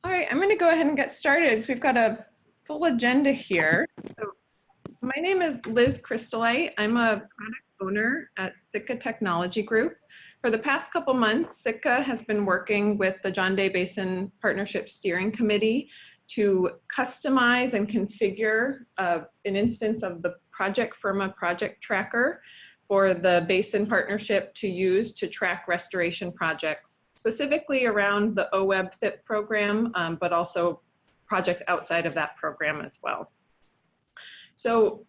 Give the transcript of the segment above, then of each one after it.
All right, I'm going to go ahead and get started. So we've got a full agenda here. So my name is Liz Crystalite. I'm a product owner at Sitka Technology Group. For the past couple months, Sitka has been working with the John Day Basin Partnership Steering Committee to customize and configure an instance of the Project Firma project tracker for the Basin Partnership to use to track restoration projects, specifically around the OWEB FIP program, but also projects outside of that program as well. So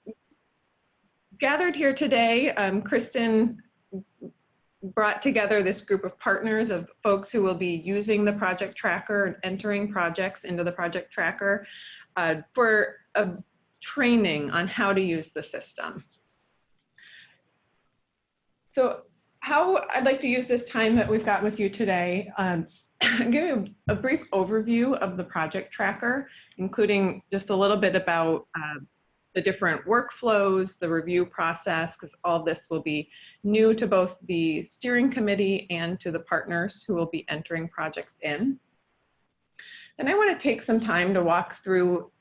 gathered here today, Kristen brought together this group of partners of folks who will be using the project tracker and entering projects into the project tracker for a training on how to use the system. So how I'd like to use this time that we've got with you today, give you a brief overview of the project tracker, including just a little bit about the different workflows, the review process, because all this will be new to both the steering committee and to the partners who will be entering projects in. And I want to take some time to walk through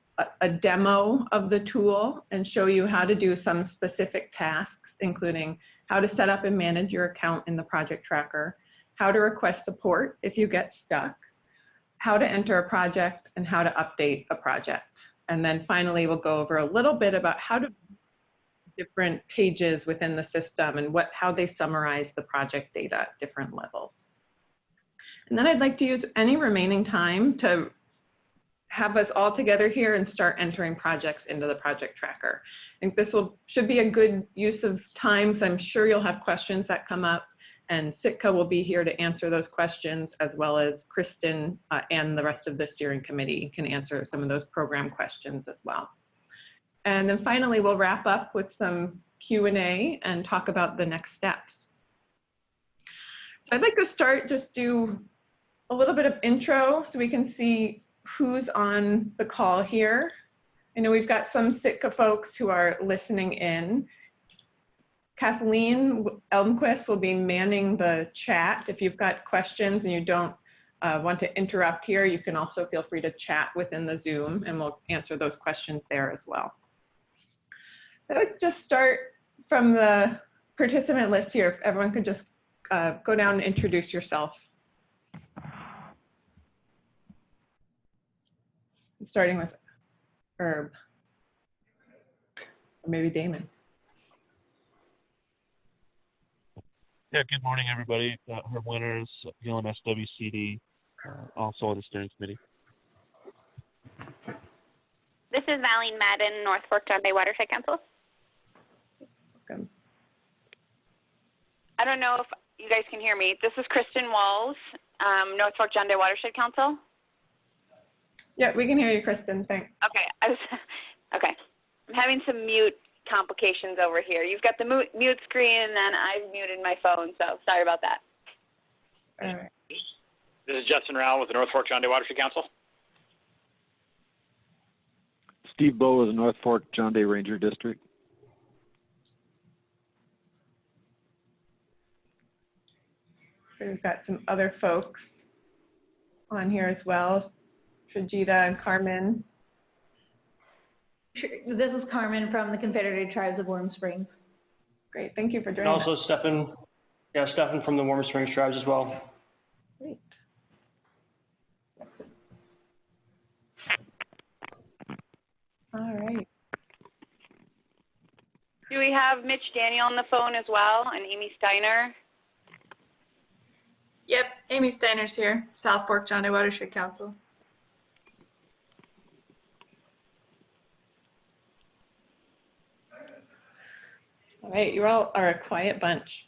a demo of the tool and show you how to do some specific tasks, including how to set up and manage your account in the project tracker, how to request support if you get stuck, how to enter a project, and how to update a project. And then finally, we'll go over a little bit about how to different pages within the system and how they summarize the project data at different levels. And then I'd like to use any remaining time to have us all together here and start entering projects into the project tracker. I think this should be a good use of time, so I'm sure you'll have questions that come up, and Sitka will be here to answer those questions, as well as Kristen and the rest of the steering committee can answer some of those program questions as well. And then finally, we'll wrap up with some Q&A and talk about the next steps. So I'd like to start, just do a little bit of intro so we can see who's on the call here. I know we've got some Sitka folks who are listening in. Kathleen Elmquist will be manning the chat. If you've got questions and you don't want to interrupt here, you can also feel free to chat within the Zoom and we'll answer those questions there as well. I would just start from the participant list here. If everyone could just go down and introduce yourself. Starting with Herb, or maybe Damon. Yeah, good morning, everybody. Herb Winters, ULMS WCD, also on the steering committee. This is Valine Madden, North Fork John Day Watershed Council. Welcome. I don't know if you guys can hear me. This is Kristen Walls, North Fork John Day Watershed Council. Yeah, we can hear you, Kristen. Thanks. Okay, okay. I'm having some mute complications over here. You've got the mute screen, and then I've muted my phone, so sorry about that. All right. This is Justin Rowell with the North Fork John Day Watershed Council. Steve Bowe with the North Fork John Day Ranger District. We've got some other folks on here as well. Shajita and Carmen. This is Carmen from the Confederated Tribes of Warm Springs. Great, thank you for joining us. And also Stefan from the Warm Springs Tribes as well. Great. All right. Do we have Mitch Daniel on the phone as well, and Amy Steiner? Yep, Amy Steiner's here, South Fork John Day Watershed Council. All right, you all are a quiet bunch.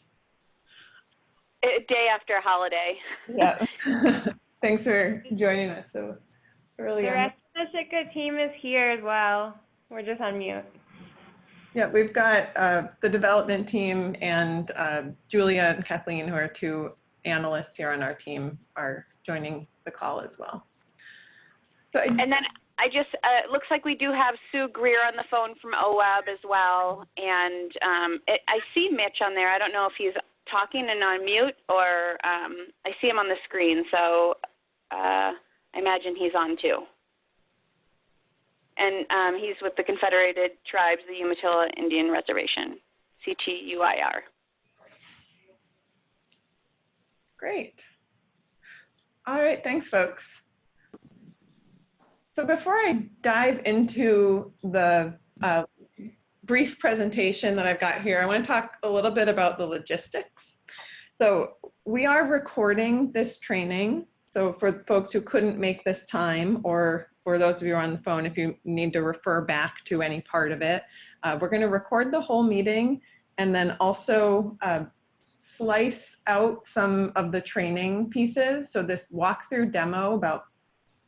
A day after a holiday. Yeah. Thanks for joining us so early. The rest of the Sitka team is here as well. We're just on mute. Yeah, we've got the development team and Julia and Kathleen, who are two analysts here on our team, are joining the call as well. So and then I just, it looks like we do have Sue Greer on the phone from OWEB as well. And I see Mitch on there. I don't know if he's talking and on mute or I see him on the screen. So I I imagine he's on too. And he's with the Confederated Tribes, the Umatilla Indian Reservation, CTUIR. Great. All right, thanks, folks. So before I dive into the brief presentation that I've got here, I want to talk a little bit about the logistics. So we are recording this training. So for folks who couldn't make this time, or for those of you on the phone, if you need to refer back to any part of it, we're going to record the whole meeting and then also slice out some of the training pieces. So this walkthrough demo about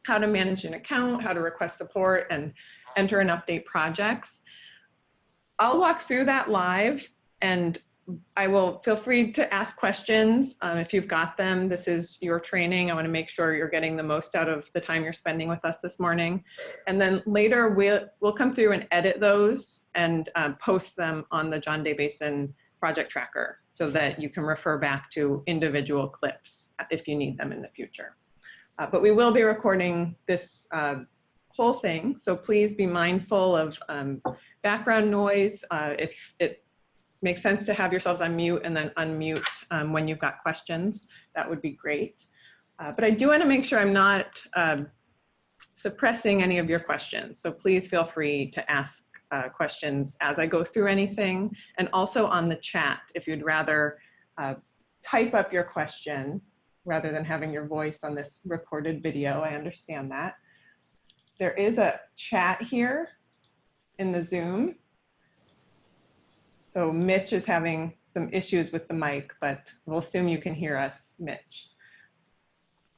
how to manage an account, how to request support, and enter and update projects. I'll walk through that live, and I will feel free to ask questions if you've got them. This is your training. I want to make sure you're getting the most out of the time you're spending with us this morning. And then later we'll come through and edit those and post them on the John Day Basin project tracker so that you can refer back to individual clips if you need them in the future. But we will be recording this whole thing, so please be mindful of background noise. If it makes sense to have yourselves on mute and then unmute when you've got questions, that would be great. But I do want to make sure I'm not suppressing any of your questions, so please feel free to ask questions as I go through anything, and also on the chat if you'd rather type up your question rather than having your voice on this recorded video. I understand that. There is a chat here in the Zoom. So Mitch is having some issues with the mic, but we'll assume you can hear us, Mitch.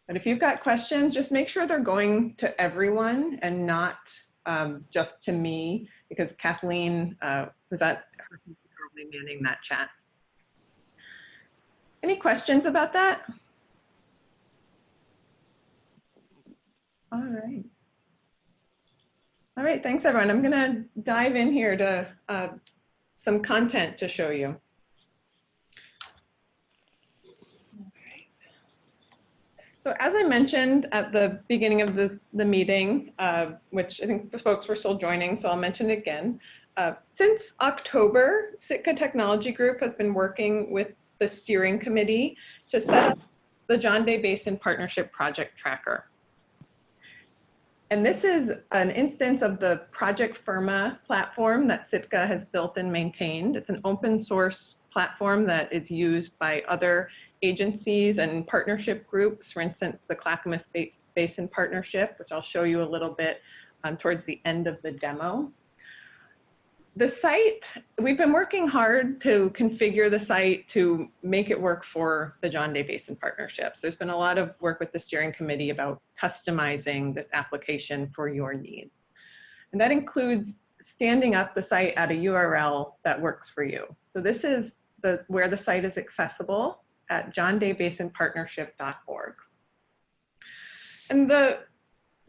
But if you've got questions, just make sure they're going to everyone and not just to me, because Kathleen was at her computer manning that chat. Any questions about that? All right. All right, thanks everyone. I'm gonna dive in here to some content to show you. So as I mentioned at the beginning of the meeting, which I think folks were still joining, so I'll mention it again. Since October, Sitka Technology Group has been working with the steering committee to set up the John Day Basin Partnership Project Tracker. And this is an instance of the Project Firma platform that Sitka has built and maintained. It's an open source platform that is used by other agencies and partnership groups, for instance, the Clackamas Basin Partnership, which I'll show you a little bit towards the end of the demo. The site, we've been working hard to configure the site to make it work for the John Day Basin Partnership. So there's been a lot of work with the steering committee about customizing this application for your needs. And that includes standing up the site at a URL that works for you. So this is where the site is accessible at johndaybasinpartnership.org. And the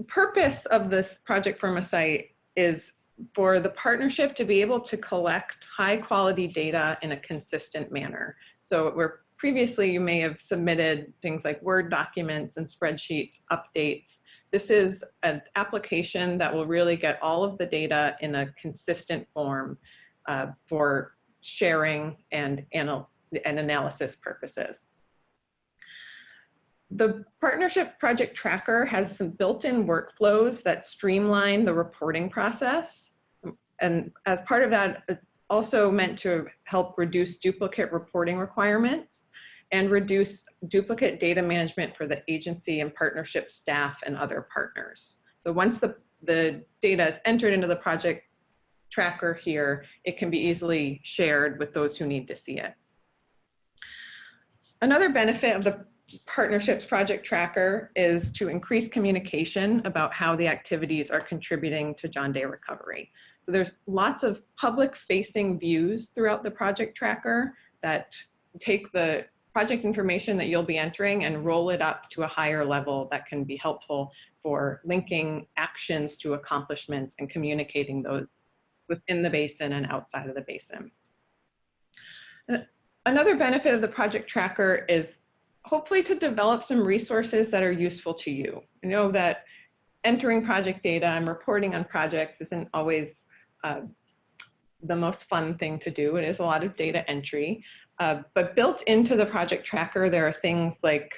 purpose of this Project Firma site is for the partnership to be able to collect high quality data in a consistent manner. So where previously you may have submitted things like Word documents and spreadsheet updates, this is an application that will really get all of the data in a consistent form for sharing and analysis purposes. The Partnership Project Tracker has some built-in workflows that streamline the reporting process. And as part of that, it's also meant to help reduce duplicate reporting requirements and reduce duplicate data management for the agency and partnership staff and other partners. So once the data is entered into the project tracker here, it can be easily shared with those who need to see it. Another benefit of the Partnerships Project Tracker is to increase communication about how the activities are contributing to John Day recovery. So there's lots of public-facing views throughout the project tracker that take the project information that you'll be entering and roll it up to a higher level that can be helpful for linking actions to accomplishments and communicating those within the basin and outside of the basin. Another benefit of the project tracker is hopefully to develop some resources that are useful to you. I know that entering project data and reporting on projects isn't always the most fun thing to do. It is a lot of data entry, but built into the project tracker, there are things like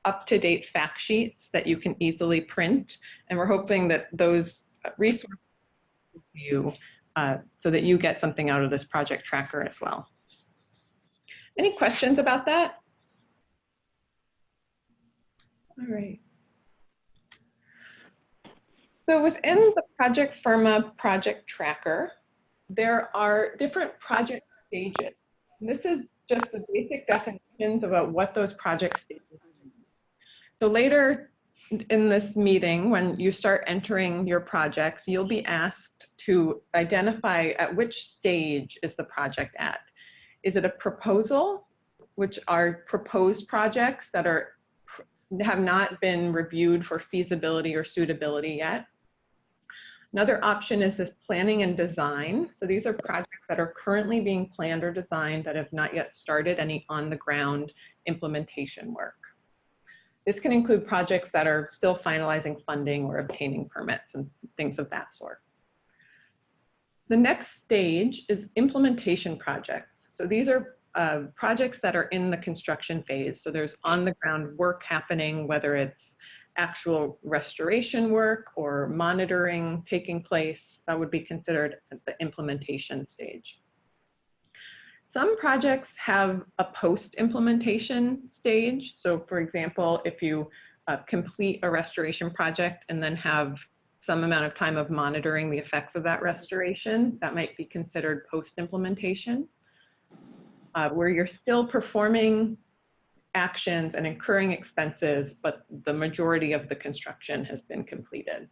up-to-date fact sheets that you can easily print, and we're hoping that those resources will help you so that you get something out of this project tracker as well. Any questions about that? All right. So within the Project Firma project tracker, there are different project stages. And this is just the basic definitions about what those project stages are. So later in this meeting, when you start entering your projects, you'll be asked to identify at which stage is the project at. Is it a proposal, which are proposed projects that have not been reviewed for feasibility or suitability yet? Another option is this planning and design. So these are projects that are currently being planned or designed that have not yet started any on-the-ground implementation work. This can include projects that are still finalizing funding or obtaining permits and things of that sort. The next stage is implementation projects. So these are projects that are in the construction phase. So there's on-the-ground work happening, whether it's actual restoration work or monitoring taking place. That would be considered at the implementation stage. Some projects have a post-implementation stage. So for example, if you complete a restoration project and then have some amount of time of monitoring the effects of that restoration, that might be considered post-implementation, where you're still performing actions and incurring expenses, but the majority of the construction has been completed.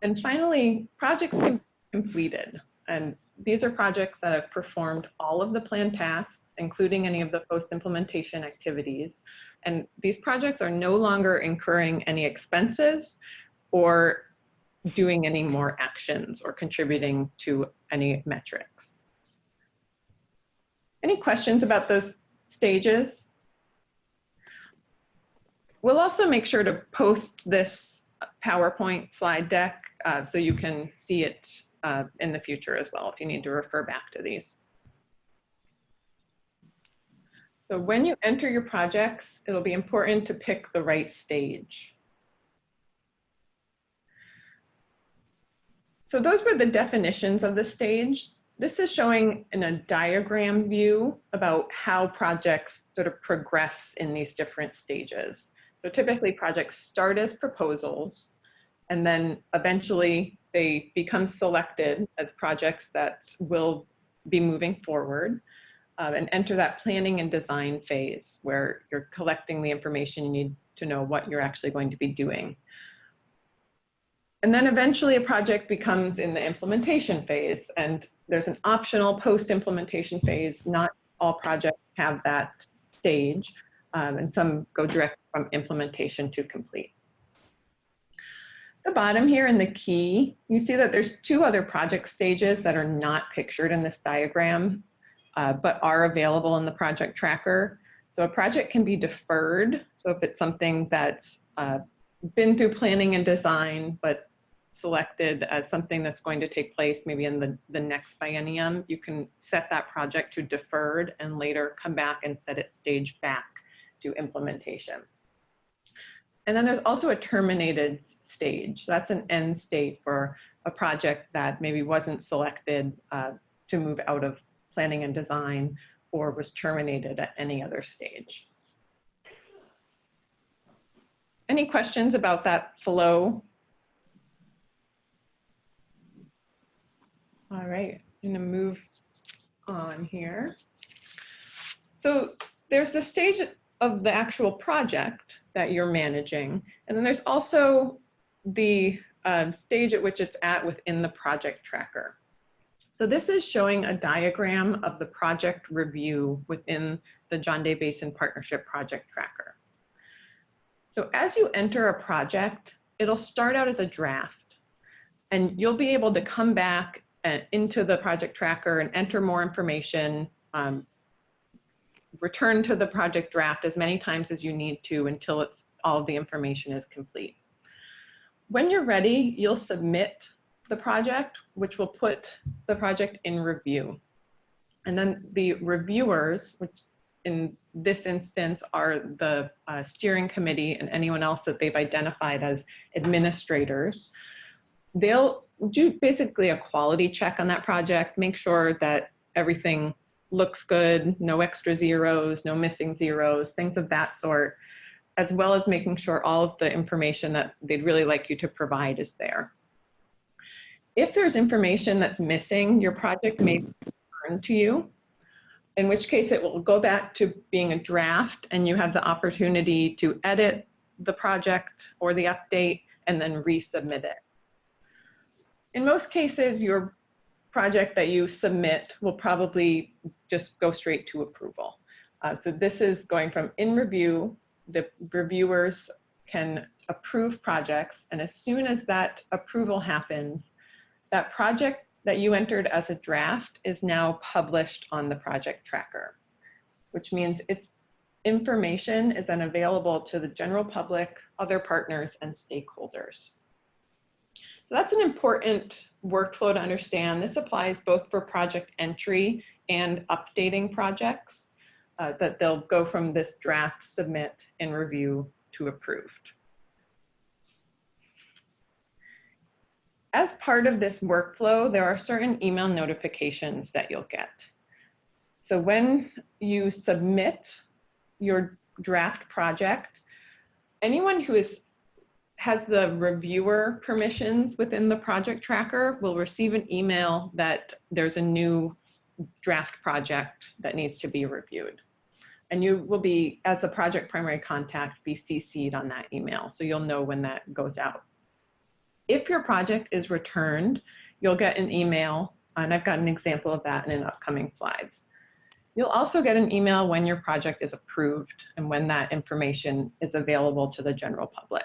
And finally, projects can be completed. And these are projects that have performed all of the planned tasks, including any of the post-implementation activities. And these projects are no longer incurring any expenses or doing any more actions or contributing to any metrics. Any questions about those stages? We'll also make sure to post this PowerPoint slide deck so you can see it in the future as well if you need to refer back to these. So when you enter your projects, it'll be important to pick the right stage. So those were the definitions of the stage. This is showing in a diagram view about how projects sort of progress in these different stages. So typically projects start as proposals, and then eventually they become selected as projects that will be moving forward and enter that planning and design phase where you're collecting the information you need to know what you're actually going to be doing. And then eventually a project becomes in the implementation phase, and there's an optional post-implementation phase. Not all projects have that stage, and some go direct from implementation to complete. At the bottom here in the key, you see that there's two other project stages that are not pictured in this diagram, but are available in the project tracker. So a project can be deferred. So if it's something that's been through planning and design, but selected as something that's going to take place maybe in the next biennium, you can set that project to deferred and later come back and set its stage back to implementation. And then there's also a terminated stage. That's an end state for a project that maybe wasn't selected to move out of planning and design or was terminated at any other stage. Any questions about that flow? All right, I'm gonna move on here. So there's the stage of the actual project that you're managing, and then there's also the stage at which it's at within the project tracker. So this is showing a diagram of the project review within the John Day Basin Partnership Project Tracker. So as you enter a project, it'll start out as a draft, and you'll be able to come back into the project tracker and enter more information return to the project draft as many times as you need to until all of the information is complete. When you're ready, you'll submit the project, which will put the project in review. And then the reviewers, which in this instance are the steering committee and anyone else that they've identified as administrators, they'll do basically a quality check on that project, make sure that everything looks good, no extra zeros, no missing zeros, things of that sort, as well as making sure all of the information that they'd really like you to provide is there. If there's information that's missing, your project may be returned to you, in which case it will go back to being a draft and you have the opportunity to edit the project or the update and then resubmit it. In most cases, your project that you submit will probably just go straight to approval. So this is going from in review. The reviewers can approve projects, and as soon as that approval happens, that project that you entered as a draft is now published on the project tracker, which means its information is then available to the general public, other partners, and stakeholders. So that's an important workflow to understand. This applies both for project entry and updating projects, that they'll go from this draft, submit, and review to approved. As part of this workflow, there are certain email notifications that you'll get. So when you submit your draft project, anyone who has the reviewer permissions within the project tracker will receive an email that there's a new draft project that needs to be reviewed. And you will be, as a project primary contact, be CC'd on that email, so you'll know when that goes out. If your project is returned, you'll get an email, and I've got an example of that in an upcoming slides. You'll also get an email when your project is approved and when that information is available to the general public.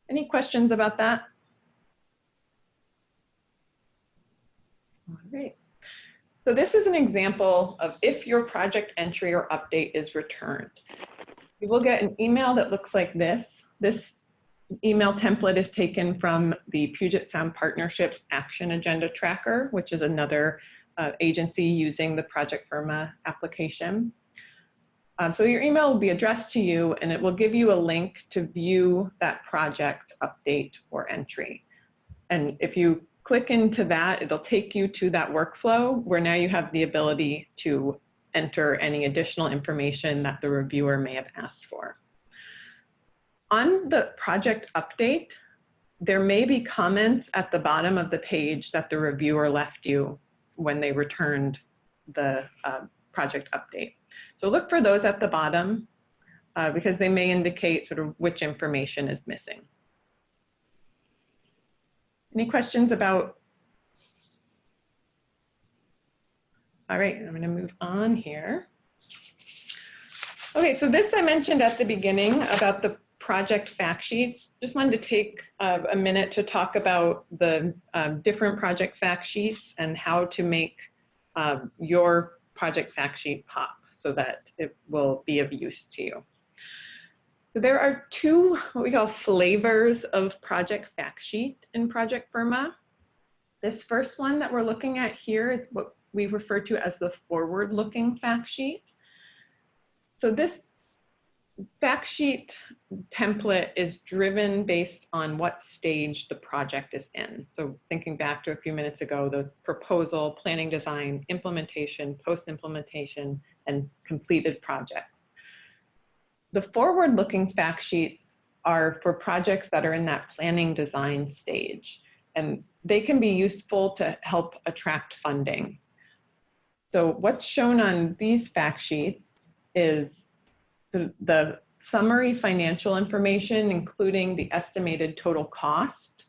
Any questions about that? All right. So this is an example of if your project entry or update is returned. You will get an email that looks like this. This email template is taken from the Puget Sound Partnerships Action Agenda Tracker, which is another agency using the Project Firma application. So your email will be addressed to you, and it will give you a link to view that project update or entry. And if you click into that, it'll take you to that workflow where now you have the ability to enter any additional information that the reviewer may have asked for. On the project update, there may be comments at the bottom of the page that the reviewer left you when they returned the project update. So look for those at the bottom because they may indicate sort of which information is missing. Any questions about? All right, I'm going to move on here. Okay, so this I mentioned at the beginning about the project fact sheets. Just wanted to take a minute to talk about the different project fact sheets and how to make your project fact sheet pop so that it will be of use to you. So there are two what we call flavors of project fact sheet in Project Firma. This first one that we're looking at here is what we refer to as the forward-looking fact sheet. So this fact sheet template is driven based on what stage the project is in. So thinking back to a few minutes ago, the proposal, planning design, implementation, post-implementation, and completed projects. The forward-looking fact sheets are for projects that are in that planning design stage, and they can be useful to help attract funding. So what's shown on these fact sheets is the summary financial information, including the estimated total cost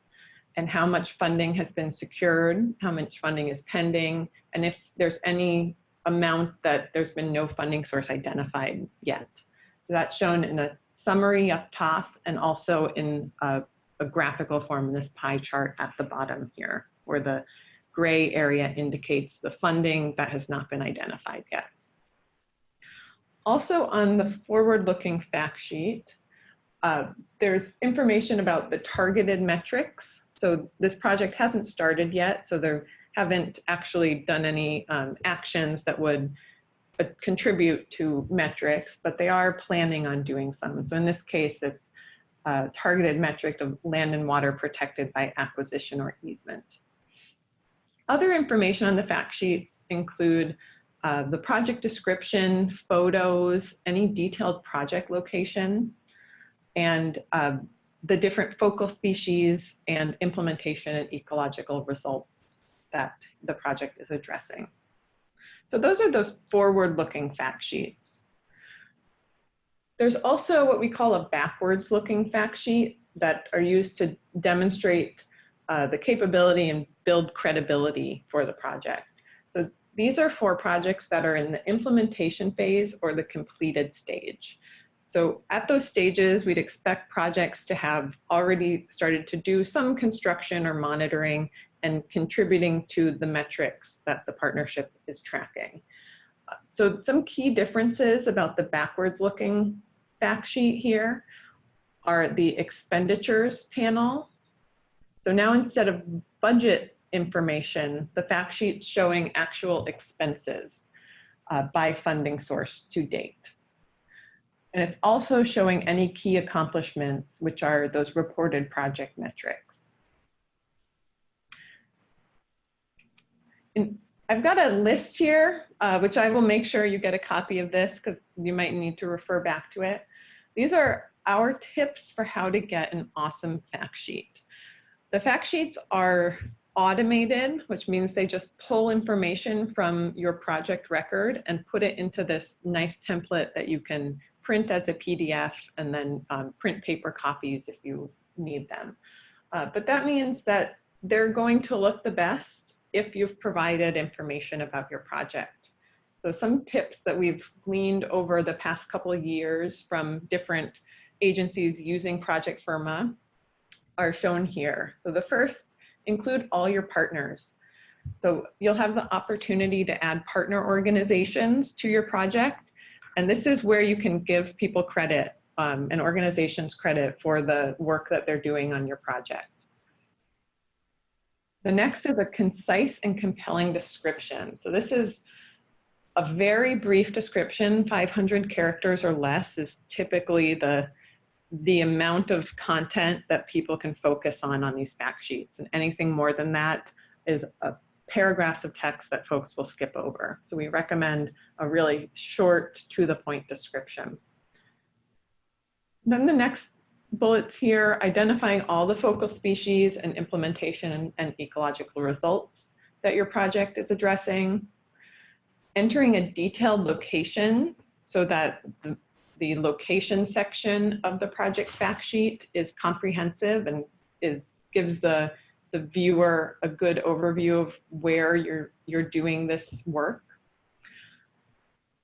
and how much funding has been secured, how much funding is pending, and if there's any amount that there's been no funding source identified yet. So that's shown in a summary up top and also in a graphical form in this pie chart at the bottom here, where the gray area indicates the funding that has not been identified yet. Also on the forward-looking fact sheet, there's information about the targeted metrics. So this project hasn't started yet, so they haven't actually done any actions that would contribute to metrics, but they are planning on doing some. So in this case, it's a targeted metric of land and water protected by acquisition or easement. Other information on the fact sheets include the project description, photos, any detailed project location, and the different focal species and implementation and ecological results that the project is addressing. So those are those forward-looking fact sheets. There's also what we call a backwards-looking fact sheet that are used to demonstrate the capability and build credibility for the project. So these are for projects that are in the implementation phase or the completed stage. So at those stages, we'd expect projects to have already started to do some construction or monitoring and contributing to the metrics that the partnership is tracking. So some key differences about the backwards looking fact sheet here are the expenditures panel. So now instead of budget information, the fact sheet's showing actual expenses by funding source to date. And it's also showing any key accomplishments, which are those reported project metrics. And I've got a list here, which I will make sure you get a copy of this because you might need to refer back to it. These are our tips for how to get an awesome fact sheet. The fact sheets are automated, which means they just pull information from your project record and put it into this nice template that you can print as a PDF and then print paper copies if you need them. But that means that they're going to look the best if you've provided information about your project. So some tips that we've gleaned over the past couple of years from different agencies using Project Firma are shown here. So the first, include all your partners. So you'll have the opportunity to add partner organizations to your project. And this is where you can give people credit and organizations credit for the work that they're doing on your project. The next is a concise and compelling description. So this is a very brief description. 500 characters or less is typically the amount of content that people can focus on these fact sheets. And anything more than that is paragraphs of text that folks will skip over. So we recommend a really short, to the point description. Then the next bullets here, identifying all the focal species and implementation and ecological results that your project is addressing. Entering a detailed location so that the location section of the project fact sheet is comprehensive and gives the viewer a good overview of where you're doing this work.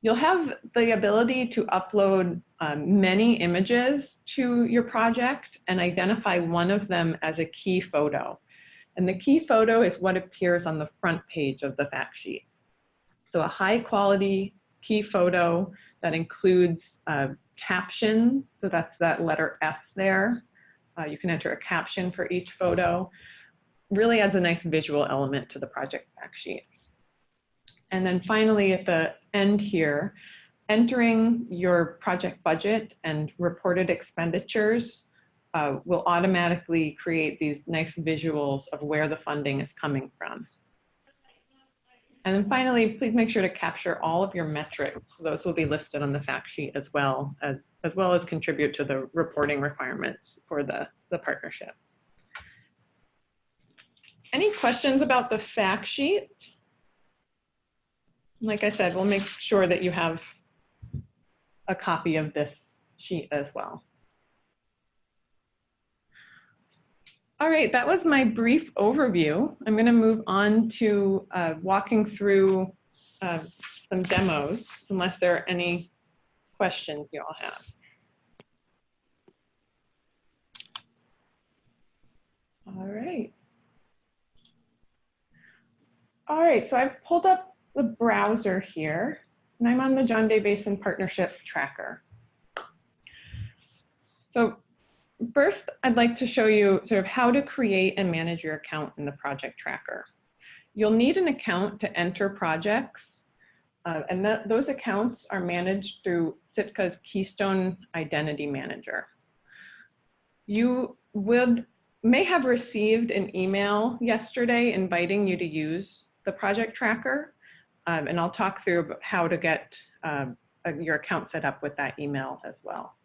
You'll have the ability to upload many images to your project and identify one of them as a key photo. And the key photo is what appears on the front page of the fact sheet. So a high quality key photo that includes a caption, so that's that letter F there. You can enter a caption for each photo. Really adds a nice visual element to the project fact sheet. And then finally at the end here, entering your project budget and reported expenditures will automatically create these nice visuals of where the funding is coming from. And then finally, please make sure to capture all of your metrics. Those will be listed on the fact sheet as well as contribute to the reporting requirements for the partnership. Any questions about the fact sheet? Like I said, we'll make sure that you have a copy of this sheet as well. All right, that was my brief overview. I'm going to move on to walking through some demos, unless there are any questions you all have. All right. All right, so I've pulled up the browser here. and I'm on the John Day Basin Partnership Tracker. So first, I'd like to show you sort of how to create and manage your account in the project tracker. You'll need an account to enter projects, and those accounts are managed through Sitka's Keystone Identity Manager. You may have received an email yesterday inviting you to use the project tracker, and I'll talk through about how to get your account set up with that email as well.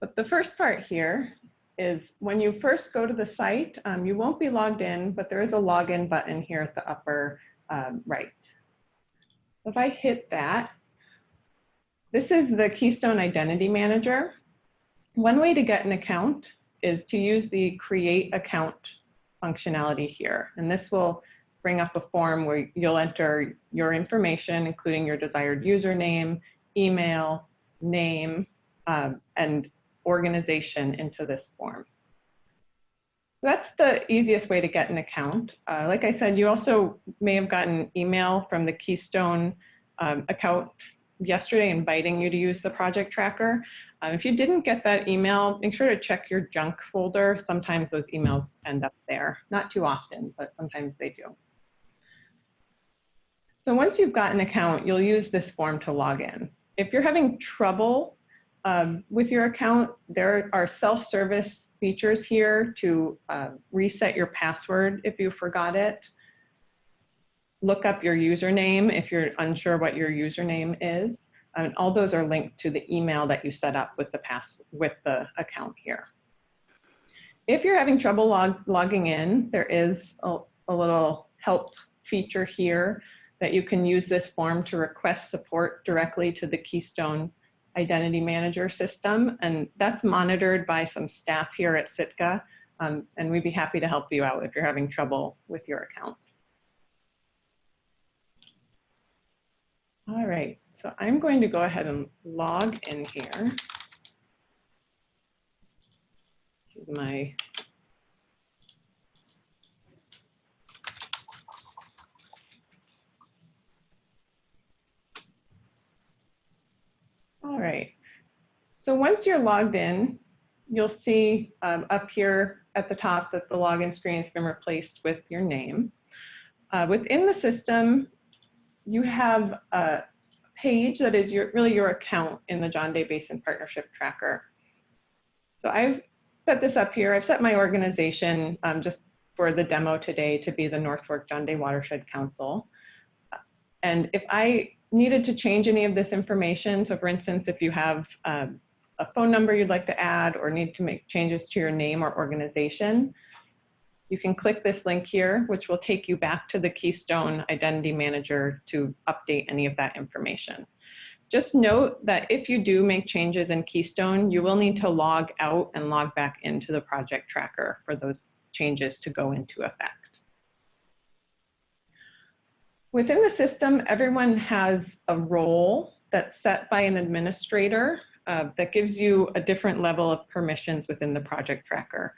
But the first part here is when you first go to the site, you won't be logged in, but there is a login button here at the upper right. If I hit that, this is the Keystone Identity Manager. One way to get an account is to use the Create Account functionality here. And this will bring up a form where you'll enter your information, including your desired username, email, name, and organization into this form. That's the easiest way to get an account. Like I said, you also may have gotten an email from the Keystone account yesterday inviting you to use the project tracker. If you didn't get that email, make sure to check your junk folder. Sometimes those emails end up there. Not too often, but sometimes they do. So once you've got an account, you'll use this form to log in. If you're having trouble with your account, there are self-service features here to reset your password if you forgot it. Look up your username if you're unsure what your username is. And all those are linked to the email that you set up with the account here. If you're having trouble logging in, there is a little help feature here that you can use this form to request support directly to the Keystone Identity Manager system. And that's monitored by some staff here at Sitka. And we'd be happy to help you out if you're having trouble with your account. All right, so I'm going to go ahead and log in here. This is my all right, so once you're logged in, you'll see up here at the top that the login screen has been replaced with your name. Within the system, you have a page that is really your account in the John Day Basin Partnership Tracker. So I've set this up here. I've set my organization just for the demo today to be the North Fork John Day Watershed Council. And if I needed to change any of this information, so for instance, if you have a phone number you'd like to add or need to make changes to your name or organization, you can click this link here, which will take you back to the Keystone Identity Manager to update any of that information. Just note that if you do make changes in Keystone, you will need to log out and log back into the project tracker for those changes to go into effect. Within the system, everyone has a role that's set by an administrator that gives you a different level of permissions within the project tracker.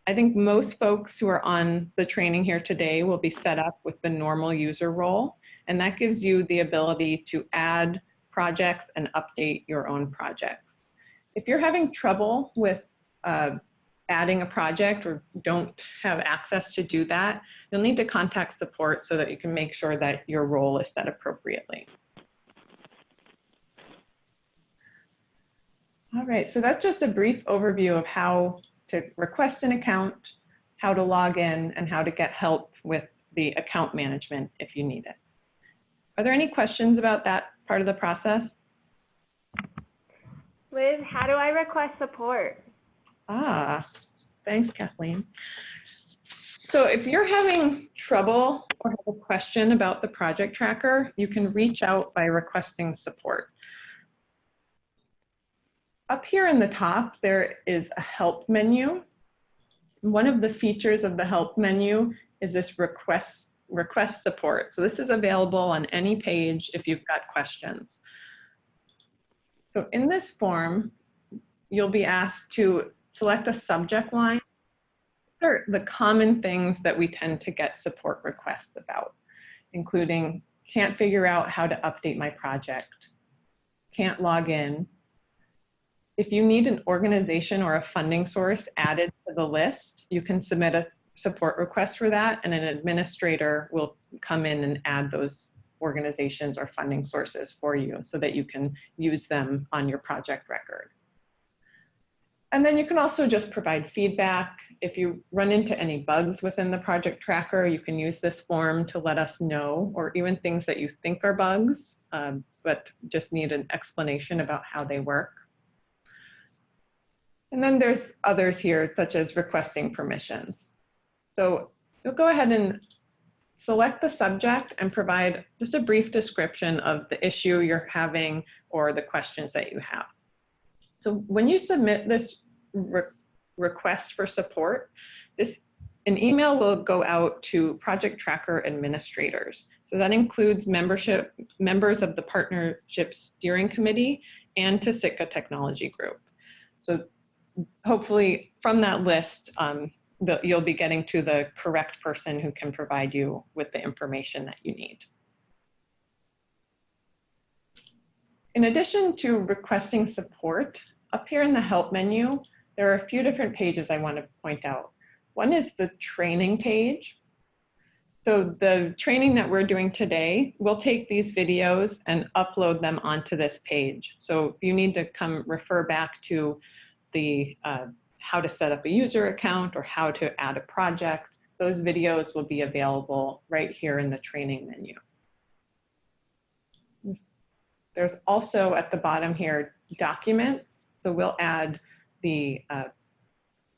I think most folks who are on the training here today will be set up with the normal user role, and that gives you the ability to add projects and update your own projects. If you're having trouble with adding a project or don't have access to do that, you'll need to contact support so that you can make sure that your role is set appropriately. All right, so that's just a brief overview of how to request an account, how to log in, and how to get help with the account management if you need it. Are there any questions about that part of the process? Liz, how do I request support? Thanks, Kathleen. So if you're having trouble or have a question about the project tracker, you can reach out by requesting support. Up here in the top, there is a help menu. One of the features of the help menu is this request support. So this is available on any page if you've got questions. So in this form, you'll be asked to select a subject line. These are the common things that we tend to get support requests about, including can't figure out how to update my project, can't log in. If you need an organization or a funding source added to the list, you can submit a support request for that, and an administrator will come in and add those organizations or funding sources for you so that you can use them on your project record. And then you can also just provide feedback. If you run into any bugs within the project tracker, you can use this form to let us know, or even things that you think are bugs, but just need an explanation about how they work. And then there's others here, such as requesting permissions. So you'll go ahead and select the subject and provide just a brief description of the issue you're having or the questions that you have. So when you submit this request for support, an email will go out to project tracker administrators. So that includes members of the partnership steering committee and to Sitka Technology Group. So hopefully from that list, you'll be getting to the correct person who can provide you with the information that you need. In addition to requesting support, up here in the help menu, there are a few different pages I want to point out. One is the training page. So the training that we're doing today, we'll take these videos and upload them onto this page. So if you need to come refer back to the how to set up a user account or how to add a project, those videos will be available right here in the training menu. There's also at the bottom here, documents. So we'll add the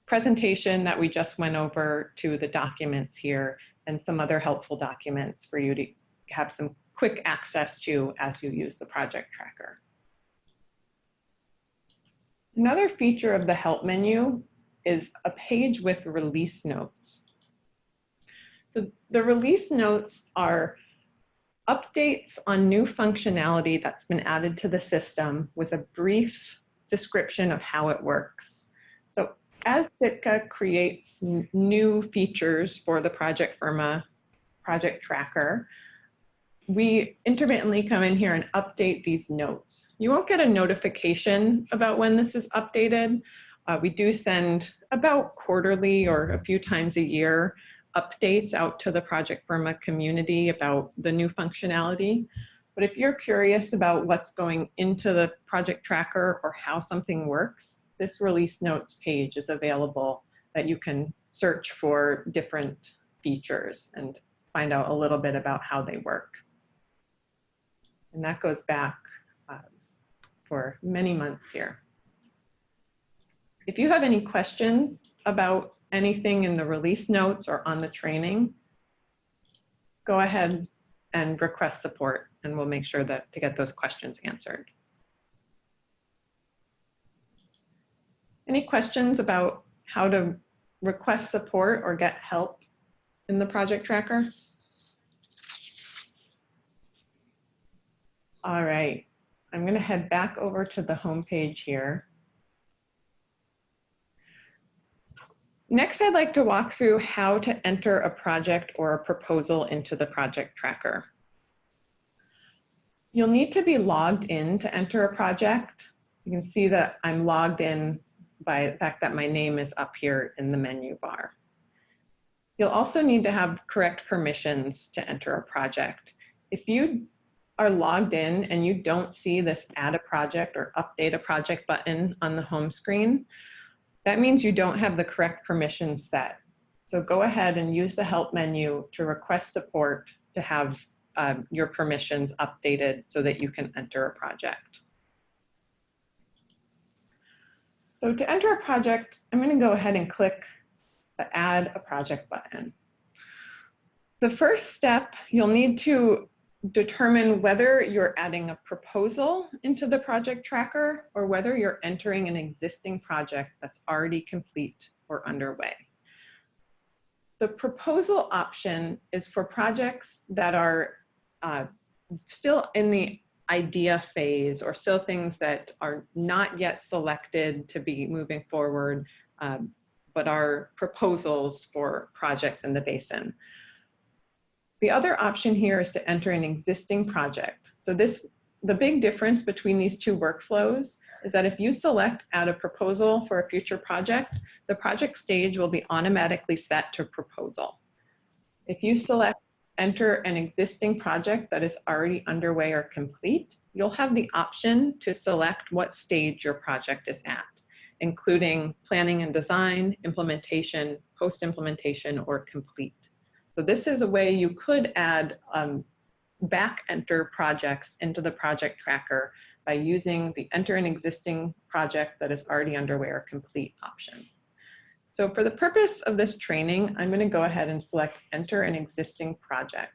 presentation that we just went over to the documents here and some other helpful documents for you to have some quick access to as you use the project tracker. Another feature of the help menu is a page with release notes. So the release notes are updates on new functionality that's been added to the system with a brief description of how it works. So as Sitka creates new features for the Project Firma project tracker, we intermittently come in here and update these notes. You won't get a notification about when this is updated. We do send about quarterly or a few times a year updates out to the Project Firma community about the new functionality. But if you're curious about what's going into the project tracker or how something works, this release notes page is available that you can search for different features and find out a little bit about how they work. And that goes back for many months here. If you have any questions about anything in the release notes or on the training, go ahead and request support and we'll make sure that to get those questions answered. Any questions about how to request support or get help in the project tracker? All right, I'm going to head back over to the home page here. Next, I'd like to walk through how to enter a project or a proposal into the project tracker. You'll need to be logged in to enter a project. You can see that I'm logged in by the fact that my name is up here in the menu bar. You'll also need to have correct permissions to enter a project. If you are logged in and you don't see this add a project or update a project button on the home screen, that means you don't have the correct permissions set. So go ahead and use the help menu to request support to have your permissions updated so that you can enter a project. So to enter a project, I'm going to go ahead and click the Add a Project button. The first step, you'll need to determine whether you're adding a proposal into the project tracker or whether you're entering an existing project that's already complete or underway. The proposal option is for projects that are still in the idea phase or still things that are not yet selected to be moving forward, but are proposals for projects in the basin. The other option here is to enter an existing project. So the big difference between these two workflows is that if you select add a proposal for a future project, the project stage will be automatically set to proposal. If you select enter an existing project that is already underway or complete, you'll have the option to select what stage your project is at, including planning and design, implementation, post-implementation, or complete. So this is a way you could add back enter projects into the project tracker by using the enter an existing project that is already underway or complete option. So for the purpose of this training, I'm going to go ahead and select enter an existing project.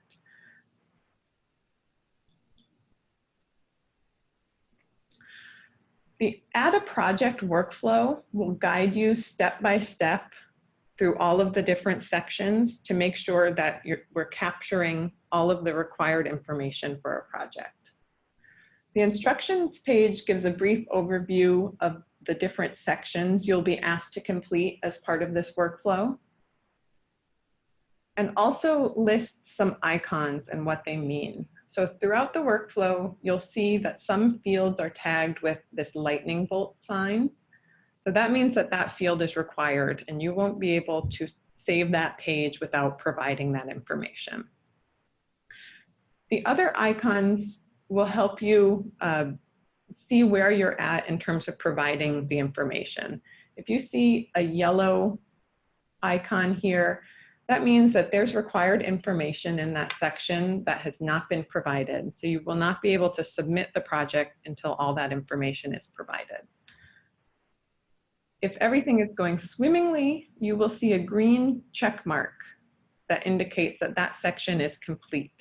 The add a project workflow will guide you step by step through all of the different sections to make sure that we're capturing all of the required information for a project. The instructions page gives a brief overview of the different sections you'll be asked to complete as part of this workflow, and also lists some icons and what they mean. So throughout the workflow, you'll see that some fields are tagged with this lightning bolt sign. So that means that that field is required and you won't be able to save that page without providing that information. The other icons will help you see where you're at in terms of providing the information. If you see a yellow icon here, that means that there's required information in that section that has not been provided. So you will not be able to submit the project until all that information is provided. If everything is going swimmingly, you will see a green check mark that indicates that that section is complete.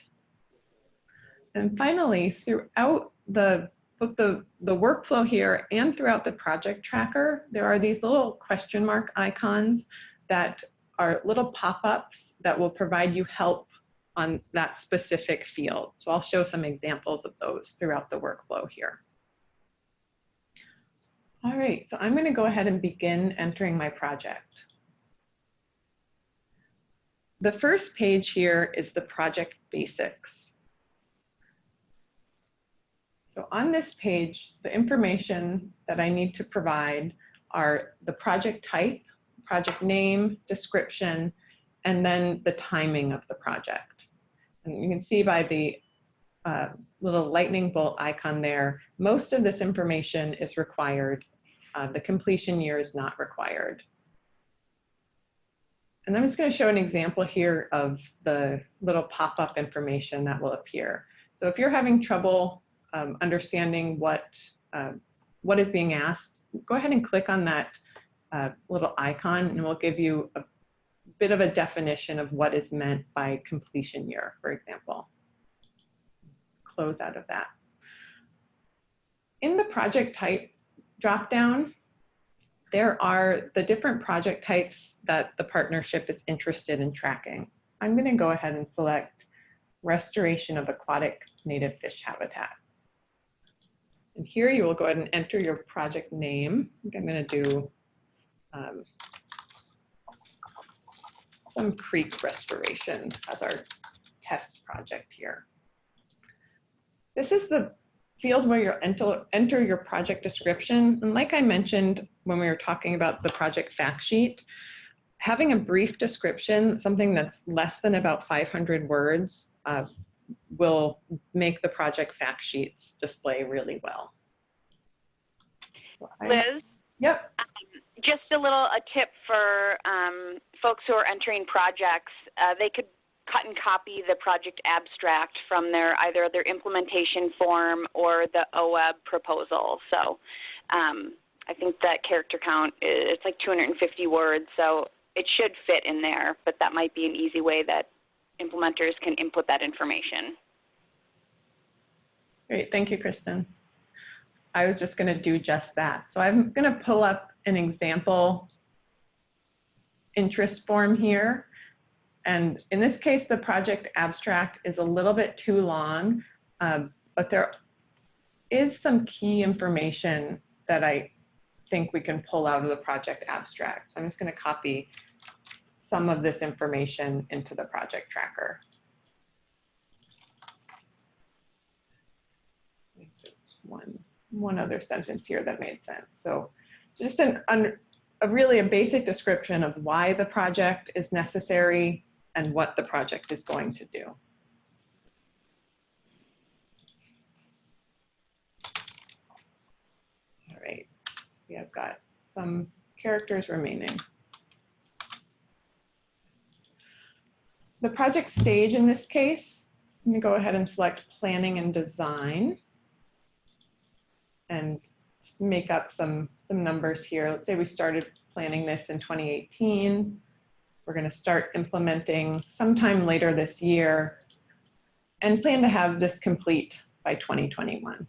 And finally, throughout both the workflow here and throughout the project tracker, there are these little question mark icons that are little pop-ups that will provide you help on that specific field. So I'll show some examples of those throughout the workflow here. All right, so I'm going to go ahead and begin entering my project. The first page here is the project basics. So on this page, the information that I need to provide are the project type, project name, description, and then the timing of the project. And you can see by the little lightning bolt icon there, most of this information is required. The completion year is not required. And I'm just going to show an example here of the little pop-up information that will appear. So if you're having trouble understanding what is being asked, go ahead and click on that little icon and we'll give you a bit of a definition of what is meant by completion year, for example. Close out of that. In the project type dropdown, there are the different project types that the partnership is interested in tracking. I'm going to go ahead and select restoration of aquatic native fish habitat. And here you will go ahead and enter your project name. I think I'm going to do some creek restoration as our test project here. This is the field where you'll enter your project description. And like I mentioned when we were talking about the project fact sheet, having a brief description, something that's less than about 500 words, will make the project fact sheets display really well. So Liz? Yep. Just a tip for folks who are entering projects. They could cut and copy the project abstract from either their implementation form or the OWEB proposal. So I think that character count, it's like 250 words, so it should fit in there, but that might be an easy way that implementers can input that information. Great, thank you, Kristen. I was just going to do just that. So I'm going to pull up an example interest form here. And in this case, the project abstract is a little bit too long, but there is some key information that I think we can pull out of the project abstract. So I'm just going to copy some of this information into the project tracker. one other sentence here that made sense. So just really a basic description of why the project is necessary and what the project is going to do. All right, we have got some characters remaining. The project stage in this case, I'm going to go ahead and select planning and design and make up some numbers here. Let's say we started planning this in 2018. We're going to start implementing sometime later this year and plan to have this complete by 2021.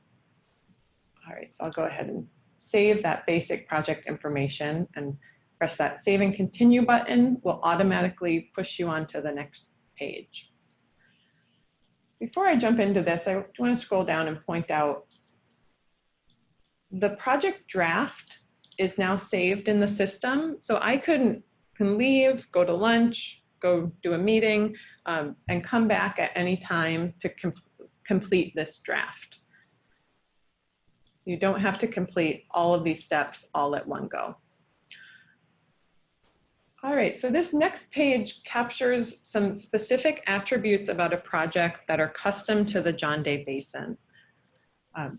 All right, so I'll go ahead and save that basic project information and press that Save and Continue button. Will automatically push you onto the next page. Before I jump into this, I want to scroll down and point out the project draft is now saved in the system. So I can leave, go to lunch, go do a meeting, and come back at any time to complete this draft. You don't have to complete all of these steps all at one go. All right, so this next page captures some specific attributes about a project that are custom to the John Day Basin,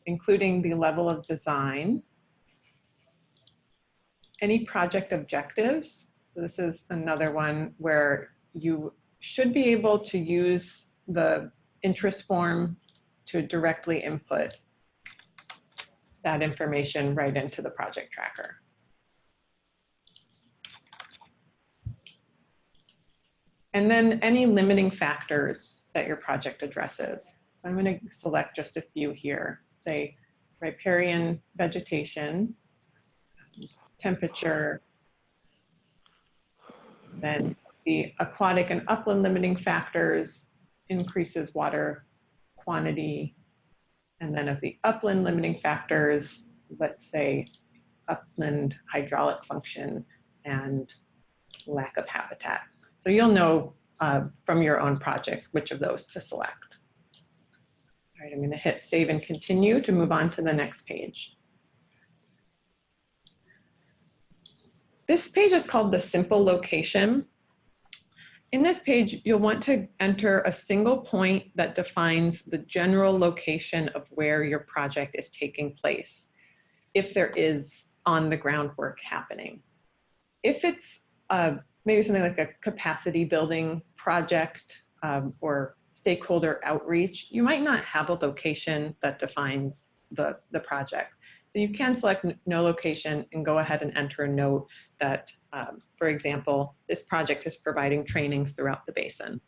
including the level of design, any project objectives. So this is another one where you should be able to use the interest form to directly input that information right into the project tracker. And then any limiting factors that your project addresses. So I'm going to select just a few here, say riparian vegetation, temperature, then the aquatic and upland limiting factors increases water quantity, and then of the upland limiting factors, let's say upland hydraulic function and lack of habitat. So you'll know from your own projects which of those to select. All right, I'm going to hit Save and Continue to move on to the next page. This page is called the Simple Location. In this page, you'll want to enter a single point that defines the general location of where your project is taking place, if there is on-the-ground work happening. If it's maybe something like a capacity building project or stakeholder outreach, you might not have a location that defines the project. So you can select no location and go ahead and enter a note that, for example, this project is providing trainings throughout the basin.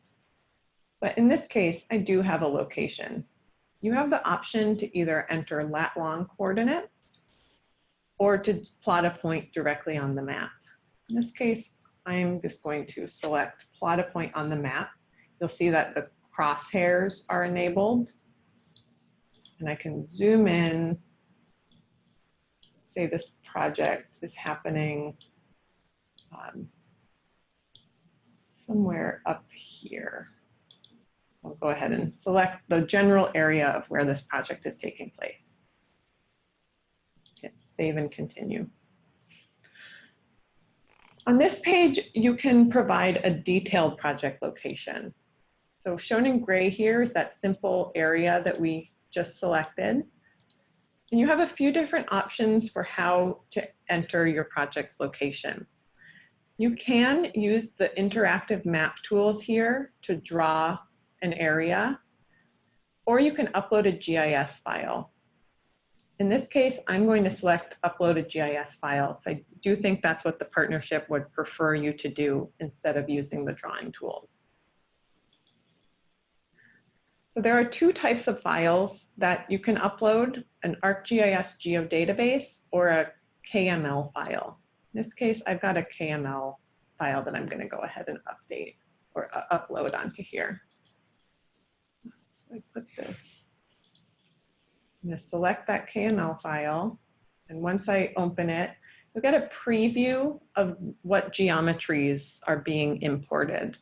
But in this case, I do have a location. You have the option to either enter lat-long coordinates or to plot a point directly on the map. In this case, I'm just going to select plot a point on the map. You'll see that the crosshairs are enabled. And I can zoom in. Say this project is happening somewhere up here. I'll go ahead and select the general area of where this project is taking place. Hit Save and Continue. On this page, you can provide a detailed project location. So shown in gray here is that simple area that we just selected. And you have a few different options for how to enter your project's location. You can use the interactive map tools here to draw an area, or you can upload a GIS file. In this case, I'm going to select Upload a GIS file. I do think that's what the partnership would prefer you to do instead of using the drawing tools. So there are two types of files that you can upload, an ArcGIS geodatabase or a KML file. In this case, I've got a KML file that I'm going to go ahead and update or upload onto here. So I put this. I'm going to select that KML file, and once I open it, you'll get a preview of what geometries are being imported,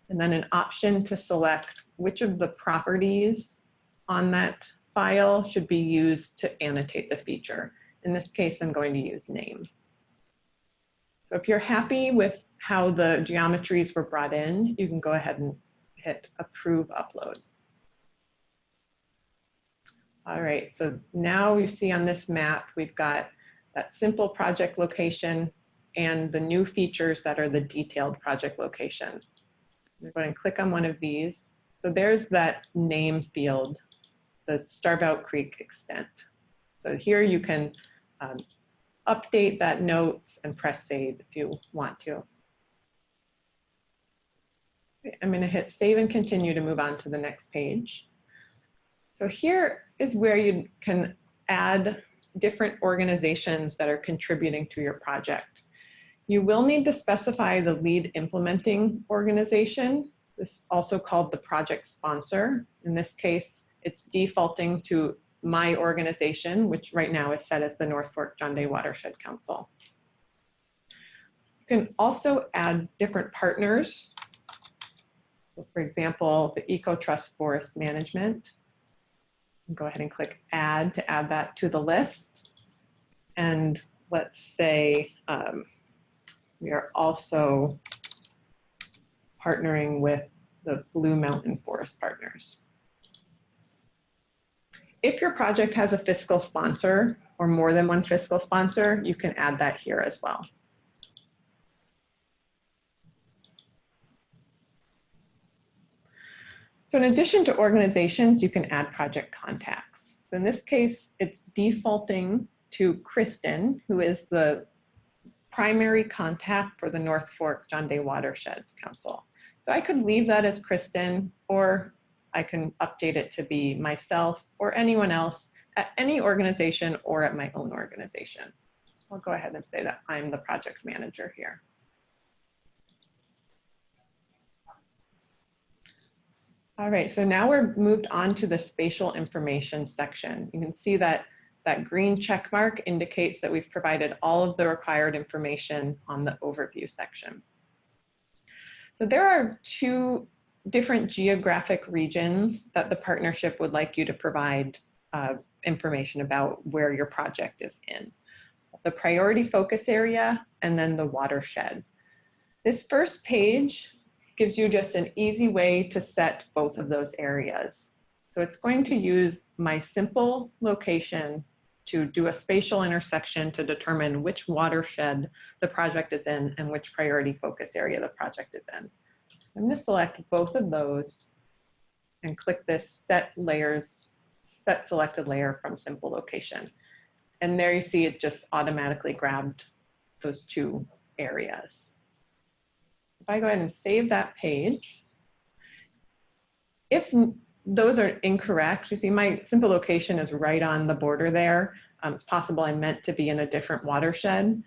and then an option to select which of the properties on that file should be used to annotate the feature. In this case, I'm going to use name. So if you're happy with how the geometries were brought in, you can go ahead and hit approve upload. All right, so now you see on this map, we've got that simple project location and the new features that are the detailed project location. I'm going to click on one of these. So there's that name field, the Starbout Creek extent. So here you can update that notes and press save if you want to. I'm going to hit save and continue to move on to the next page. So here is where you can add different organizations that are contributing to your project. You will need to specify the lead implementing organization. This is also called the project sponsor. In this case, it's defaulting to my organization, which right now is set as the North Fork John Day Watershed Council. You can also add different partners. So for example, the Eco Trust Forest Management. Go ahead and click add to add that to the list. And let's say we are also partnering with the Blue Mountain Forest Partners. If your project has a fiscal sponsor or more than one fiscal sponsor, you can add that here as well. So in addition to organizations, you can add project contacts. So in this case, it's defaulting to Kristen, who is the primary contact for the North Fork John Day Watershed Council. So I could leave that as Kristen, or I can update it to be myself or anyone else at any organization or at my own organization. I'll go ahead and say that I'm the project manager here. All right, so now we're moved on to the spatial information section. You can see that that green check mark indicates that we've provided all of the required information on the overview section. So there are two different geographic regions that the partnership would like you to provide information about where your project is in. The priority focus area and then the watershed. This first page gives you just an easy way to set both of those areas. So it's going to use my simple location to do a spatial intersection to determine which watershed the project is in and which priority focus area the project is in. I'm going to select both of those and click this set selected layer from simple location. And there you see it just automatically grabbed those two areas. If I go ahead and save that page, if those are incorrect, you see my simple location is right on the border there. It's possible I meant to be in a different watershed.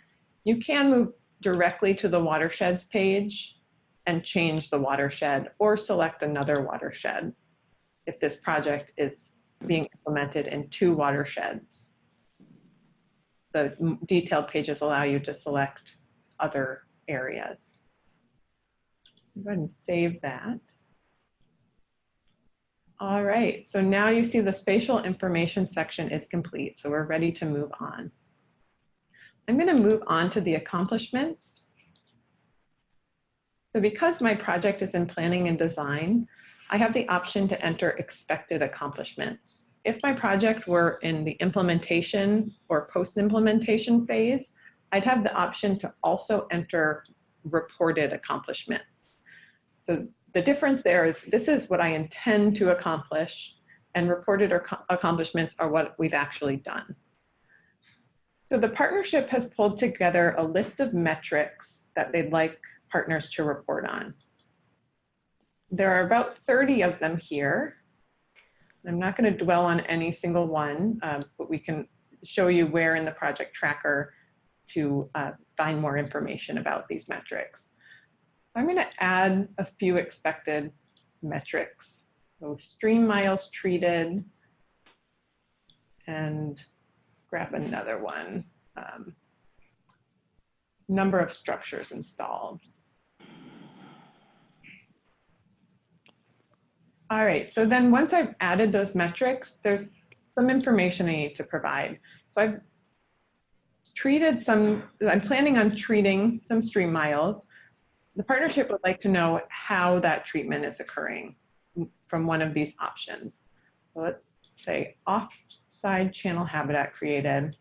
You can move directly to the watersheds page and change the watershed or select another watershed if this project is being implemented in two watersheds. The detailed pages allow you to select other areas. Go ahead and save that. All right, so now you see the spatial information section is complete, so we're ready to move on. I'm going to move on to the accomplishments. So because my project is in planning and design, I have the option to enter expected accomplishments. If my project were in the implementation or post-implementation phase, I'd have the option to also enter reported accomplishments. So the difference there is this is what I intend to accomplish, and reported accomplishments are what we've actually done. So the partnership has pulled together a list of metrics that they'd like partners to report on. There are about 30 of them here. I'm not going to dwell on any single one, but we can show you where in the project tracker to find more information about these metrics. I'm going to add a few expected metrics. So stream miles treated, and grab another one. Number of structures installed. All right, so then once I've added those metrics, there's some information I need to provide. So I'm planning on treating some stream miles. The partnership would like to know how that treatment is occurring from one of these options. So let's say offside channel habitat created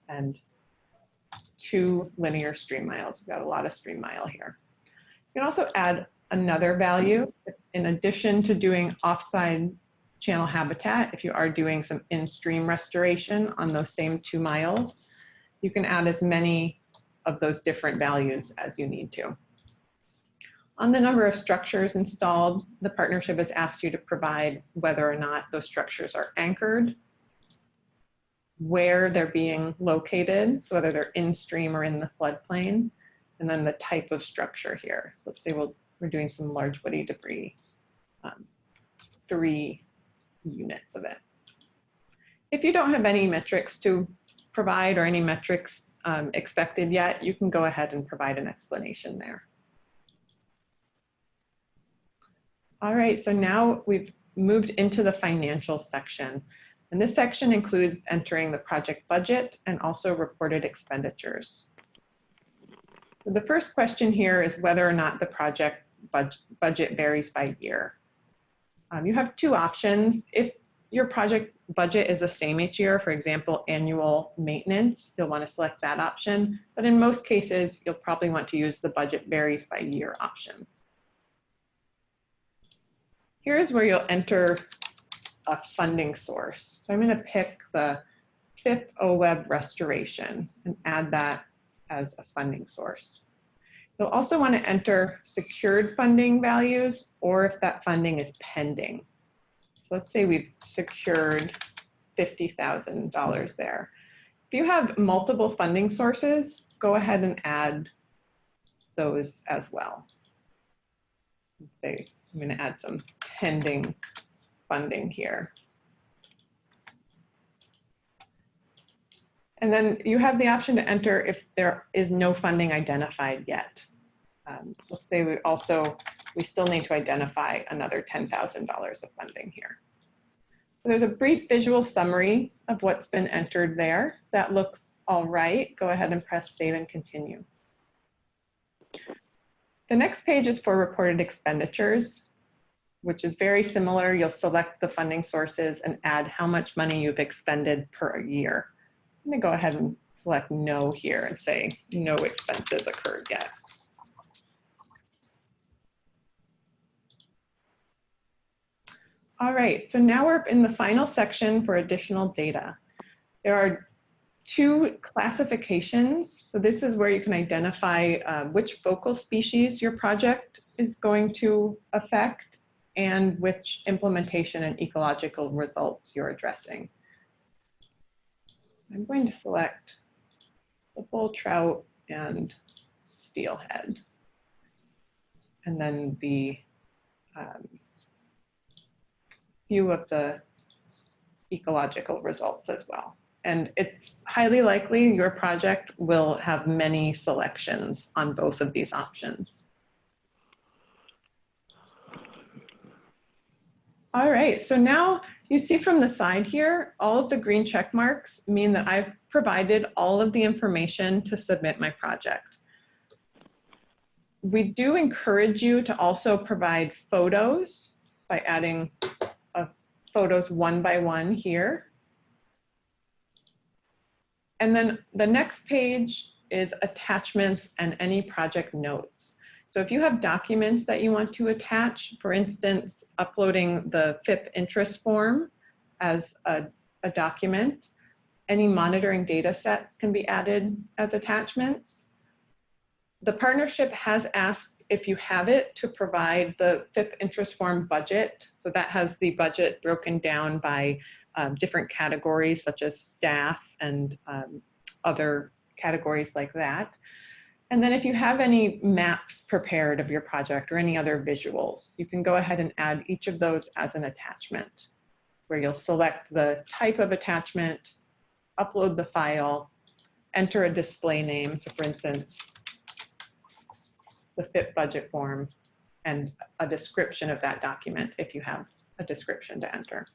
and 2 linear stream miles. We've got a lot of stream mile here. You can also add another value in addition to doing offside channel habitat. If you are doing some in-stream restoration on those same 2 miles, you can add as many of those different values as you need to. On the number of structures installed, the partnership has asked you to provide whether or not those structures are anchored, where they're being located, so whether they're in stream or in the floodplain, and then the type of structure here. Let's say we're doing some large woody debris, 3 units of it. If you don't have any metrics to provide or any metrics expected yet, you can go ahead and provide an explanation there. All right, so now we've moved into the financial section. And this section includes entering the project budget and also reported expenditures. So the first question here is whether or not the project budget varies by year. You have 2 options. If your project budget is the same each year, for example, annual maintenance, you'll want to select that option. But in most cases, you'll probably want to use the budget varies by year option. Here's where you'll enter a funding source. So I'm going to pick the FIP OWEB restoration and add that as a funding source. You'll also want to enter secured funding values or if that funding is pending. So let's say we've secured $50,000 there. If you have multiple funding sources, go ahead and add those as well. Let's say I'm going to add some pending funding here. And then you have the option to enter if there is no funding identified yet. Let's say we still need to identify another $10,000 of funding here. So there's a brief visual summary of what's been entered there. That looks all right. Go ahead and press save and continue. The next page is for reported expenditures, which is very similar. You'll select the funding sources and add how much money you've expended per year. I'm going to go ahead and select no here and say no expenses occurred yet. All right, so now we're in the final section for additional data. There are 2 classifications. So this is where you can identify which focal species your project is going to affect and which implementation and ecological results you're addressing. I'm going to select the bull trout and steelhead, and then the view of the ecological results as well. And it's highly likely your project will have many selections on both of these options. All right, so now you see from the side here, all of the green check marks mean that I've provided all of the information to submit my project. We do encourage you to also provide photos by adding photos 1 by 1 here. And then the next page is attachments and any project notes. So if you have documents that you want to attach, for instance, uploading the FIP interest form as a document, any monitoring data sets can be added as attachments. The partnership has asked if you have it to provide the FIP interest form budget. So that has the budget broken down by different categories such as staff and other categories like that. And then if you have any maps prepared of your project or any other visuals, you can go ahead and add each of those as an attachment, where you'll select the type of attachment, upload the file, enter a display name. So for instance, the FIP budget form, and a description of that document if you have a description to enter.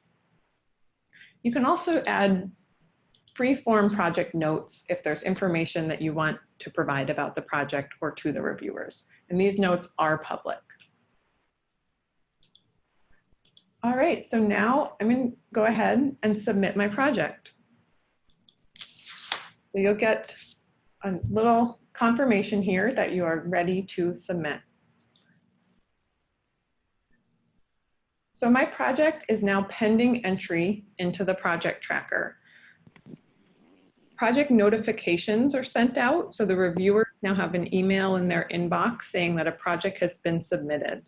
You can also add free-form project notes if there's information that you want to provide about the project or to the reviewers. And these notes are public. All right, so now I'm going to go ahead and submit my project. So you'll get a little confirmation here that you are ready to submit. So my project is now pending entry into the project tracker. Project notifications are sent out, so the reviewers now have an email in their inbox saying that a project has been submitted.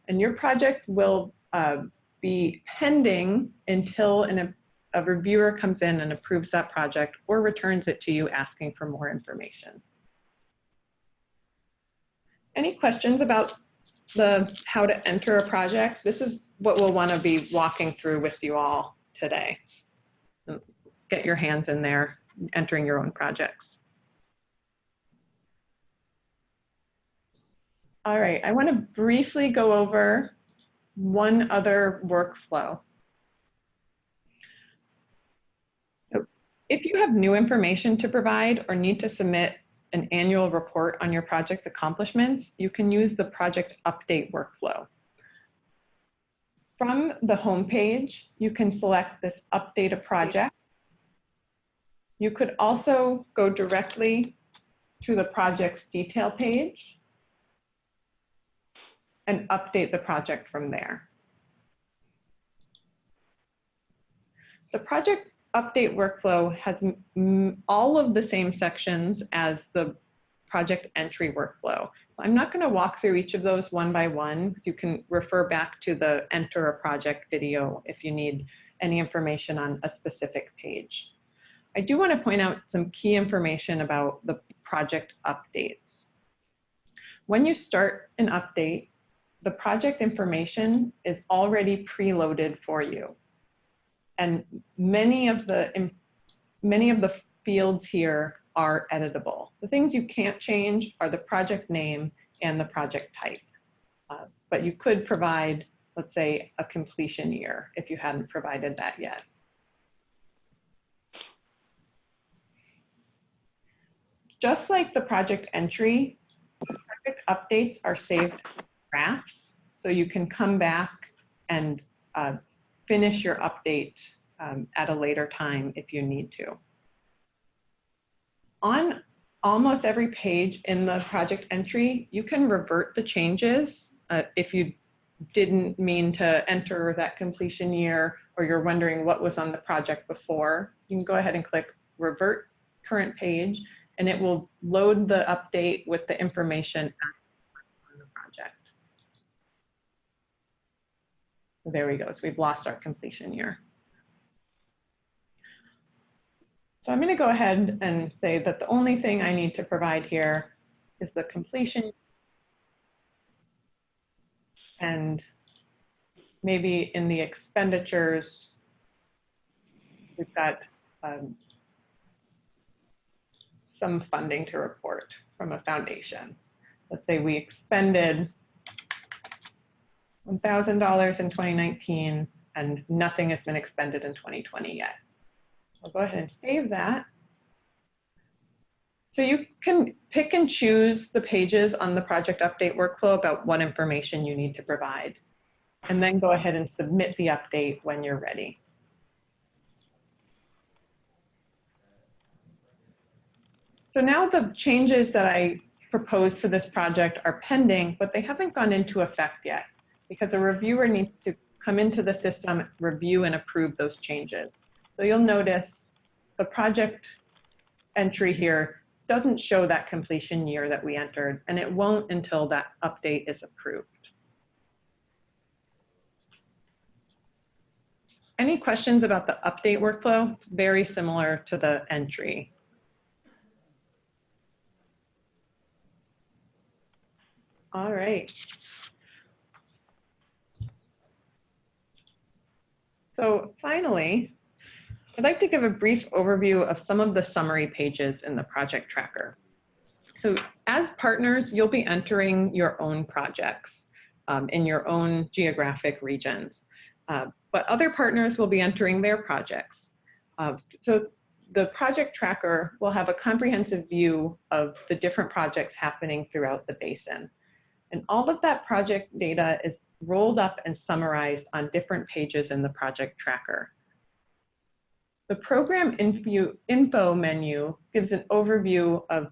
And your project will be pending until a reviewer comes in and approves that project or returns it to you asking for more information. Any questions about how to enter a project? This is what we'll want to be walking through with you all today. Get your hands in there, entering your own projects. All right, I want to briefly go over one other workflow. So if you have new information to provide or need to submit an annual report on your project's accomplishments, you can use the project update workflow. From the home page, you can select this update a project. You could also go directly to the project's detail page and update the project from there. The project update workflow has all of the same sections as the project entry workflow. I'm not going to walk through each of those one by one, because you can refer back to the enter a project video if you need any information on a specific page. I do want to point out some key information about the project updates. When you start an update, the project information is already preloaded for you. And many of the fields here are editable. The things you can't change are the project name and the project type. But you could provide, let's say, a completion year if you hadn't provided that yet. Just like the project entry, project updates are saved as drafts, so you can come back and finish your update at a later time if you need to. On almost every page in the project entry, you can revert the changes if you didn't mean to enter that completion year or you're wondering what was on the project before. You can go ahead and click revert current page and it will load the update with the information on the project. There we go, so we've lost our completion year. So I'm going to go ahead and say that the only thing I need to provide here is the completion, and maybe in the expenditures, we've got some funding to report from a foundation. Let's say we expended $1,000 in 2019 and nothing has been expended in 2020 yet. I'll go ahead and save that. So you can pick and choose the pages on the project update workflow about what information you need to provide, and then go ahead and submit the update when you're ready. So now the changes that I proposed to this project are pending, but they haven't gone into effect yet because a reviewer needs to come into the system, review and approve those changes. So you'll notice the project entry here doesn't show that completion year that we entered, and it won't until that update is approved. Any questions about the update workflow? It's very similar to the entry. All right. So finally, I'd like to give a brief overview of some of the summary pages in the project tracker. So as partners, you'll be entering your own projects in your own geographic regions. but other partners will be entering their projects. So the project tracker will have a comprehensive view of the different projects happening throughout the basin. And all of that project data is rolled up and summarized on different pages in the project tracker. The program info menu gives an overview of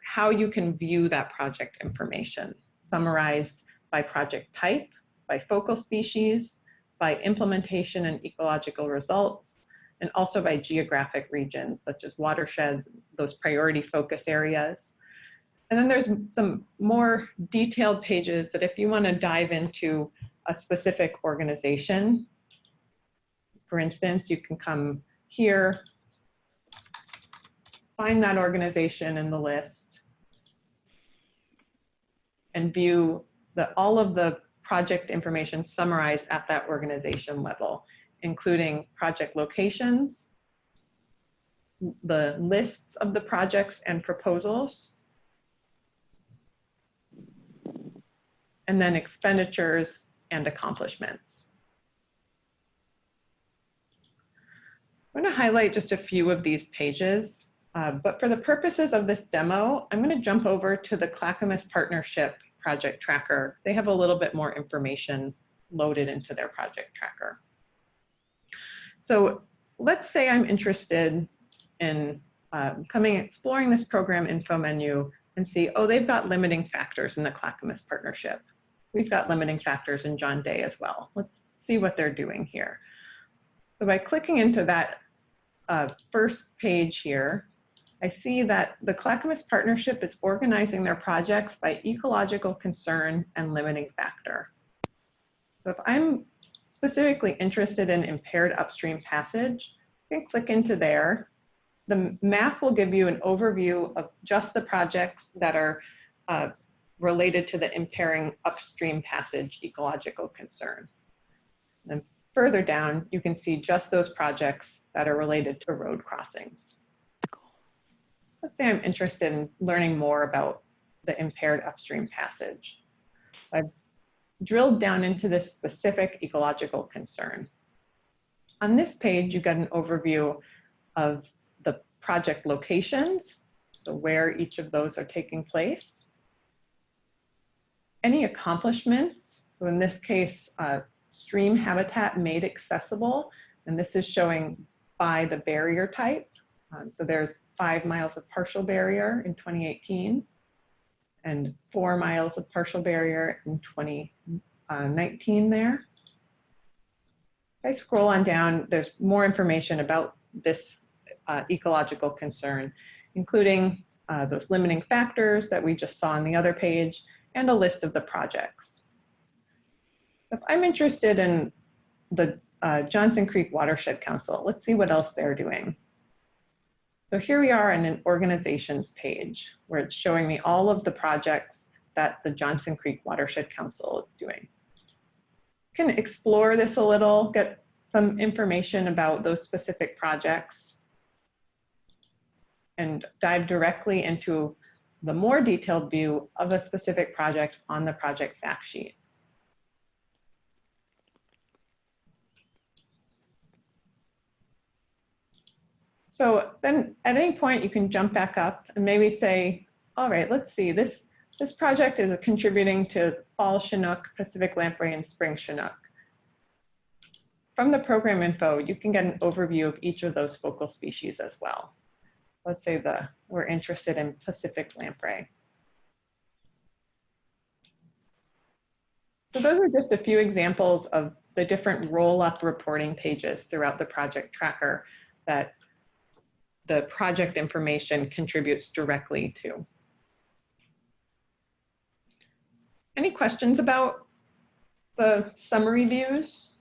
how you can view that project information, summarized by project type, by focal species, by implementation and ecological results, and also by geographic regions, such as watersheds, those priority focus areas. And then there's some more detailed pages that if you want to dive into a specific organization, for instance, you can come here, find that organization in the list, and view all of the project information summarized at that organization level, including project locations, the lists of the projects and proposals, and then expenditures and accomplishments. I'm going to highlight just a few of these pages, but for the purposes of this demo, I'm going to jump over to the Clackamas Partnership Project Tracker. They have a little bit more information loaded into their project tracker. So let's say I'm interested in exploring this program info menu and see, oh, they've got limiting factors in the Clackamas Partnership. We've got limiting factors in John Day as well. Let's see what they're doing here. So by clicking into that first page here, I see that the Clackamas Partnership is organizing their projects by ecological concern and limiting factor. So if I'm specifically interested in impaired upstream passage, you can click into there. The map will give you an overview of just the projects that are related to the impairing upstream passage ecological concern. And further down, you can see just those projects that are related to road crossings. Let's say I'm interested in learning more about the impaired upstream passage. So I've drilled down into this specific ecological concern. On this page, you get an overview of the project locations, so where each of those are taking place. Any accomplishments, so in this case, stream habitat made accessible, and this is showing by the barrier type. So there's 5 miles of partial barrier in 2018 and 4 miles of partial barrier in 2019 there. If I scroll on down, there's more information about this ecological concern, including those limiting factors that we just saw on the other page, and a list of the projects. If I'm interested in the Johnson Creek Watershed Council, let's see what else they're doing. So here we are in an organizations page where it's showing me all of the projects that the Johnson Creek Watershed Council is doing. You can explore this a little, get some information about those specific projects, and dive directly into the more detailed view of a specific project on the project fact sheet. So then at any point you can jump back up and maybe say, all right, let's see, this project is contributing to fall Chinook, Pacific Lamprey, and spring Chinook. From the program info, you can get an overview of each of those focal species as well. Let's say we're interested in Pacific lamprey. So those are just a few examples of the different roll-up reporting pages throughout the project tracker that the project information contributes directly to. Any questions about the summary views?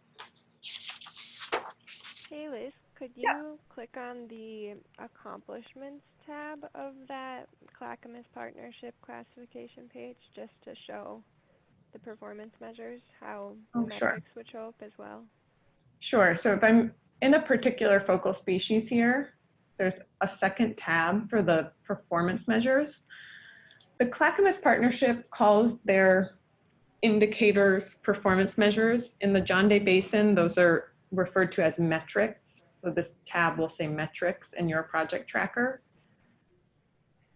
Hey Liz, could you click on the accomplishments tab of that Clackamas Partnership classification page just to show the performance measures, how the metrics would show up as well? Sure, so if I'm in a particular focal species here, there's a second tab for the performance measures. The Clackamas Partnership calls their indicators performance measures. In the John Day Basin, those are referred to as metrics. So this tab will say metrics in your project tracker.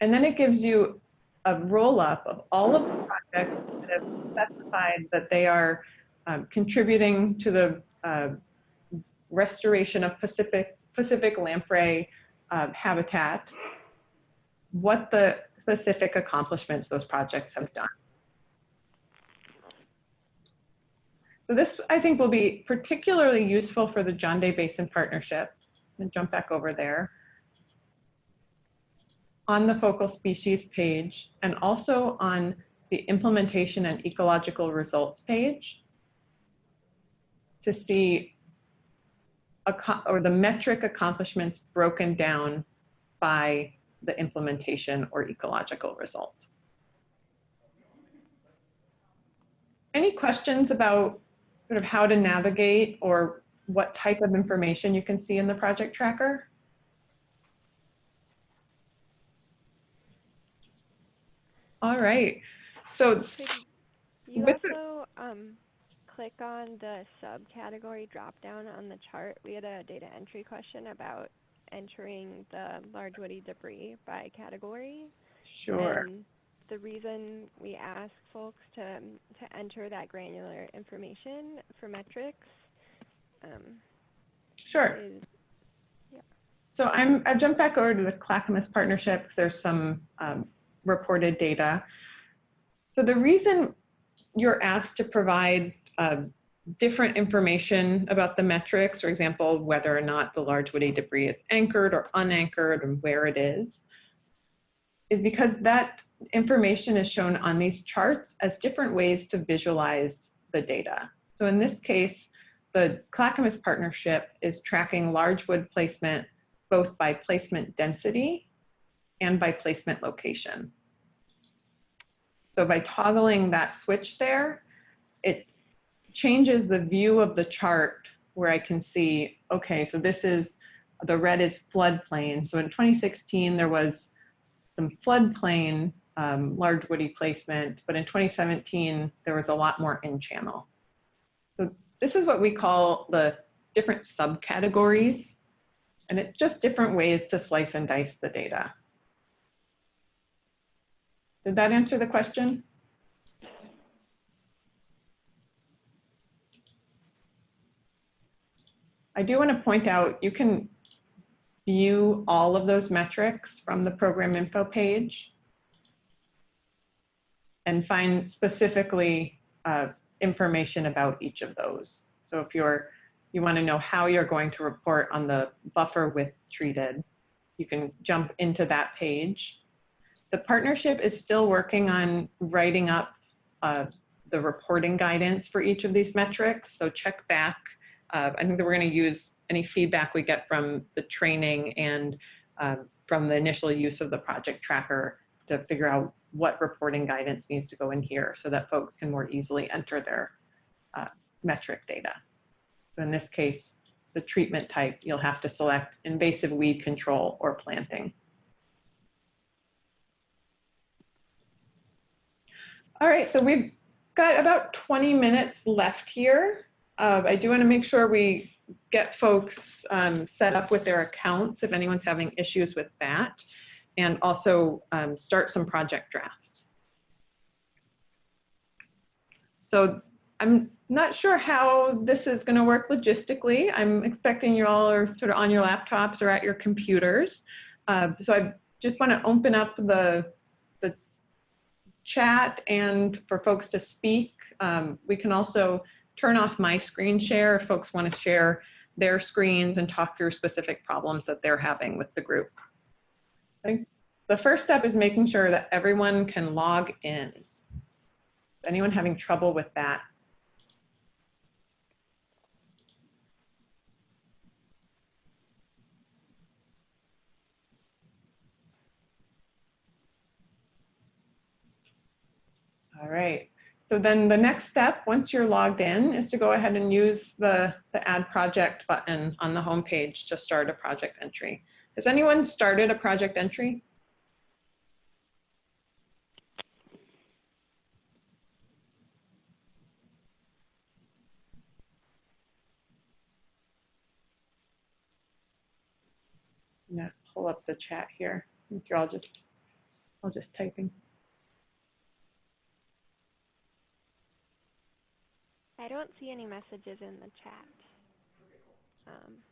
And then it gives you a roll-up of all of the projects that have specified that they are contributing to the restoration of Pacific lamprey habitat, what the specific accomplishments those projects have done. So this, I think, will be particularly useful for the John Day Basin Partnership. I'm going to jump back over there. On the focal species page, and also on the implementation and ecological results page, to see the metric accomplishments broken down by the implementation or ecological result. Any questions about sort of how to navigate or what type of information you can see in the project tracker? All right. So Could you also click on the subcategory drop-down on the chart? We had a data entry question about entering the large woody debris by category. Sure. And the reason we ask folks to enter that granular information for metrics sure. Yeah. So I've jumped back over to the Clackamas Partnership because there's some reported data. So the reason you're asked to provide different information about the metrics, for example, whether or not the large woody debris is anchored or unanchored and where it is because that information is shown on these charts as different ways to visualize the data. So in this case, the Clackamas Partnership is tracking large wood placement both by placement density and by placement location. So by toggling that switch there, it changes the view of the chart where I can see, okay, so this is, the red is floodplain. So in 2016, there was some floodplain large woody placement, but in 2017, there was a lot more in channel. So this is what we call the different subcategories, and it's just different ways to slice and dice the data. Did that answer the question? I do want to point out, you can view all of those metrics from the program info page and find specifically information about each of those. So if you want to know how you're going to report on the buffer width treated, you can jump into that page. The partnership is still working on writing up the reporting guidance for each of these metrics, so check back. I think that we're going to use any feedback we get from the training and from the initial use of the project tracker to figure out what reporting guidance needs to go in here so that folks can more easily enter their metric data. So in this case, the treatment type, you'll have to select invasive weed control or planting. All right, so we've got about 20 minutes left here. I do want to make sure we get folks set up with their accounts if anyone's having issues with that, and also start some project drafts. So I'm not sure how this is going to work logistically. I'm expecting you all are sort of on your laptops or at your computers. So I just want to open up the chat and for folks to speak. We can also turn off my screen share if folks want to share their screens and talk through specific problems that they're having with the group. Okay. The first step is making sure that everyone can log in. Anyone having trouble with that? All right. So then the next step, once you're logged in, is to go ahead and use the Add Project button on the home page to start a project entry. Has anyone started a project entry? pull up the chat here. I think you're all just typing. I don't see any messages in the chat.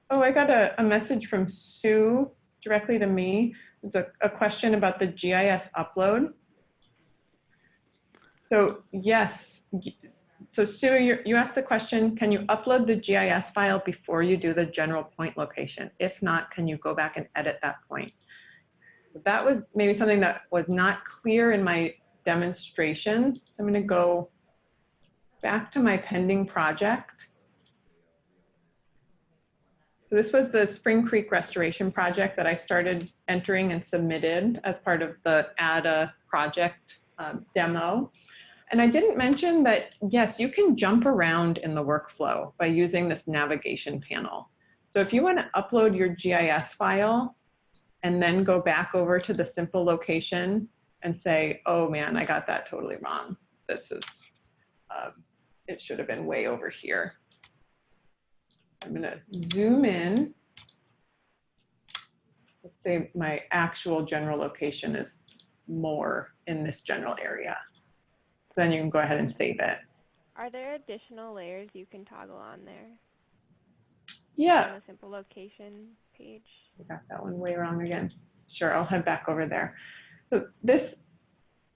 Oh, I got a message from Sue directly to me. It's a question about the GIS upload. So yes, so Sue, you asked the question, can you upload the GIS file before you do the general point location? If not, can you go back and edit that point? That was maybe something that was not clear in my demonstration. So I'm going to go back to my pending project. So this was the Spring Creek Restoration Project that I started entering and submitted as part of the Add a Project demo. And I didn't mention that, yes, you can jump around in the workflow by using this navigation panel. So if you want to upload your GIS file and then go back over to the simple location and say, oh man, I got that totally wrong. This is, it should have been way over here. I'm going to zoom in. Let's say my actual general location is more in this general area. Then you can go ahead and save it. Are there additional layers you can toggle on there? Yeah. On a simple location page? I got that one way wrong again. Sure, I'll head back over there. So this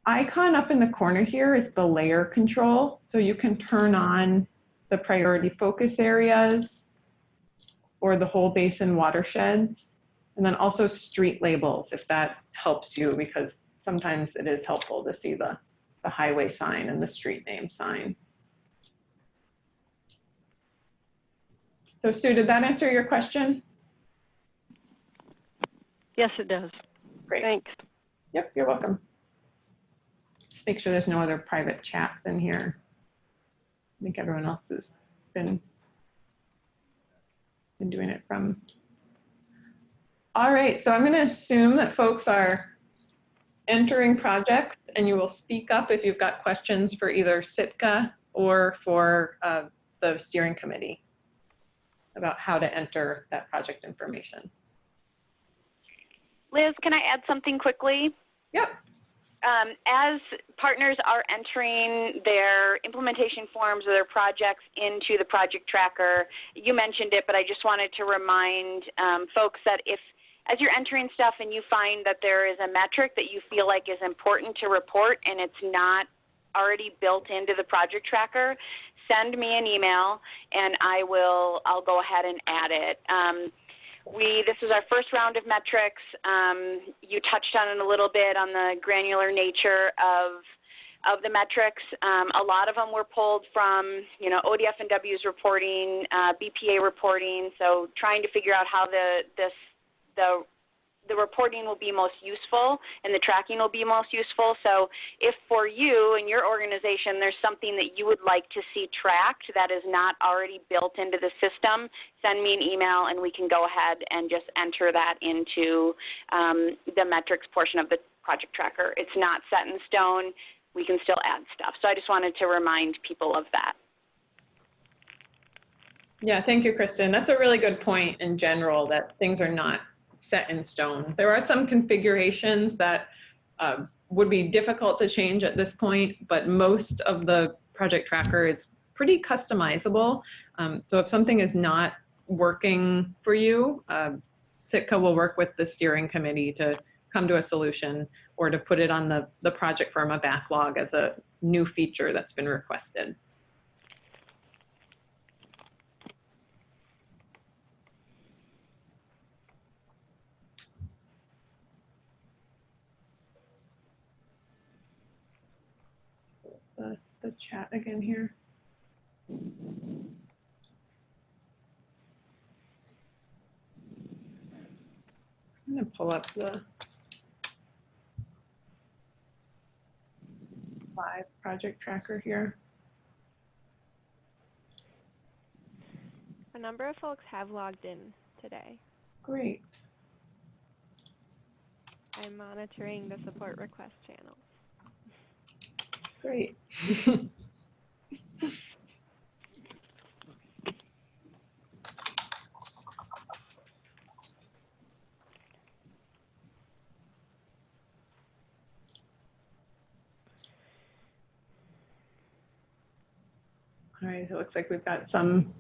icon up in the corner here is the layer control. So you can turn on the priority focus areas or the whole basin watersheds, and then also street labels if that helps you, because sometimes it is helpful to see the highway sign and the street name sign. So Sue, did that answer your question? Yes, it does. Great. Thanks. Yep, you're welcome. Just make sure there's no other private chats in here. I think everyone else has been doing it from. All right, so I'm going to assume that folks are entering projects, and you will speak up if you've got questions for either Sitka or for the steering committee about how to enter that project information. Liz, can I add something quickly? Yep. As partners are entering their implementation forms or their projects into the project tracker, you mentioned it, but I just wanted to remind folks that as you're entering stuff and you find that there is a metric that you feel like is important to report and it's not already built into the project tracker, send me an email and I'll go ahead and add it. This is our first round of metrics. You touched on it a little bit on the granular nature of the metrics. A lot of them were pulled from, ODF and W's reporting, BPA reporting. So trying to figure out how the reporting will be most useful and the tracking will be most useful. So if for you and your organization there's something that you would like to see tracked that is not already built into the system, send me an email and we can go ahead and just enter that into the metrics portion of the project tracker. It's not set in stone. We can still add stuff. So I just wanted to remind people of that. Yeah, thank you, Kristen. That's a really good point in general, that things are not set in stone. There are some configurations that would be difficult to change at this point, but most of the project tracker is pretty customizable. So if something is not working for you, Sitka will work with the steering committee to come to a solution or to put it on the project Firma backlog as a new feature that's been requested. The chat again here. I'm going to pull up the live project tracker here. A number of folks have logged in today. Great. I'm monitoring the support request channels. Great. All right, so it looks like we've got some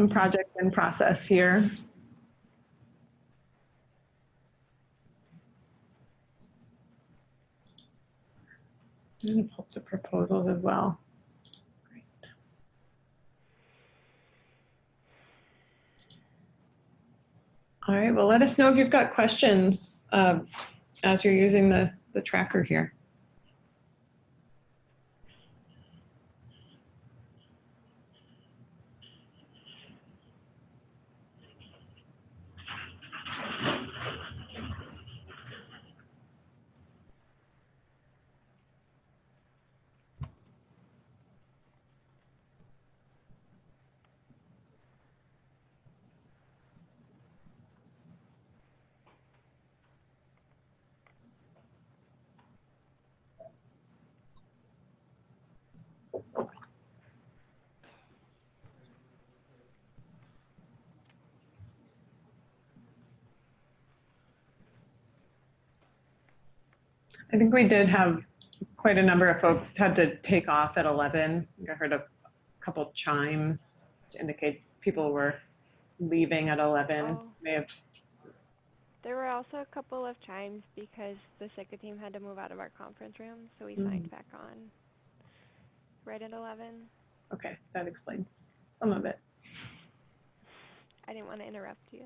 projects in process here. I'm going to pull up the proposals as well. Great. All right, well, let us know if you've got questions as you're using the tracker here. I think we did have quite a number of folks had to take off at 11. I heard a couple chimes to indicate people were leaving at 11. Oh. May have. There were also a couple of chimes because the SICA team had to move out of our conference room, so we signed back on right at 11. Okay, that explains some of it. I didn't want to interrupt you.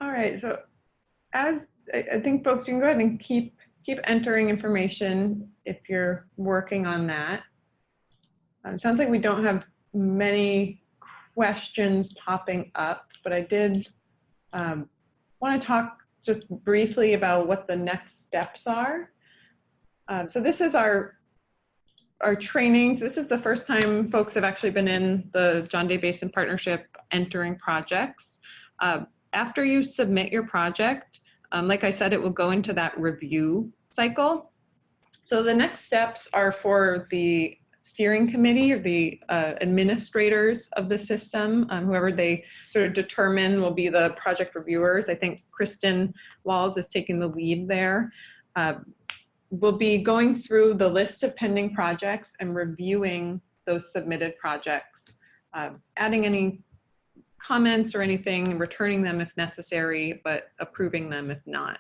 All right, so as I think folks, you can go ahead and keep entering information if you're working on that. It sounds like we don't have many questions popping up, but I did want to talk just briefly about what the next steps are. So this is our trainings. This is the first time folks have actually been in the John Day Basin Partnership entering projects. After you submit your project, like I said, it will go into that review cycle. So the next steps are for the steering committee or the administrators of the system, whoever they sort of determine will be the project reviewers. I think Kristen Walls is taking the lead there. We'll be going through the list of pending projects and reviewing those submitted projects, adding any comments or anything, returning them if necessary, but approving them if not.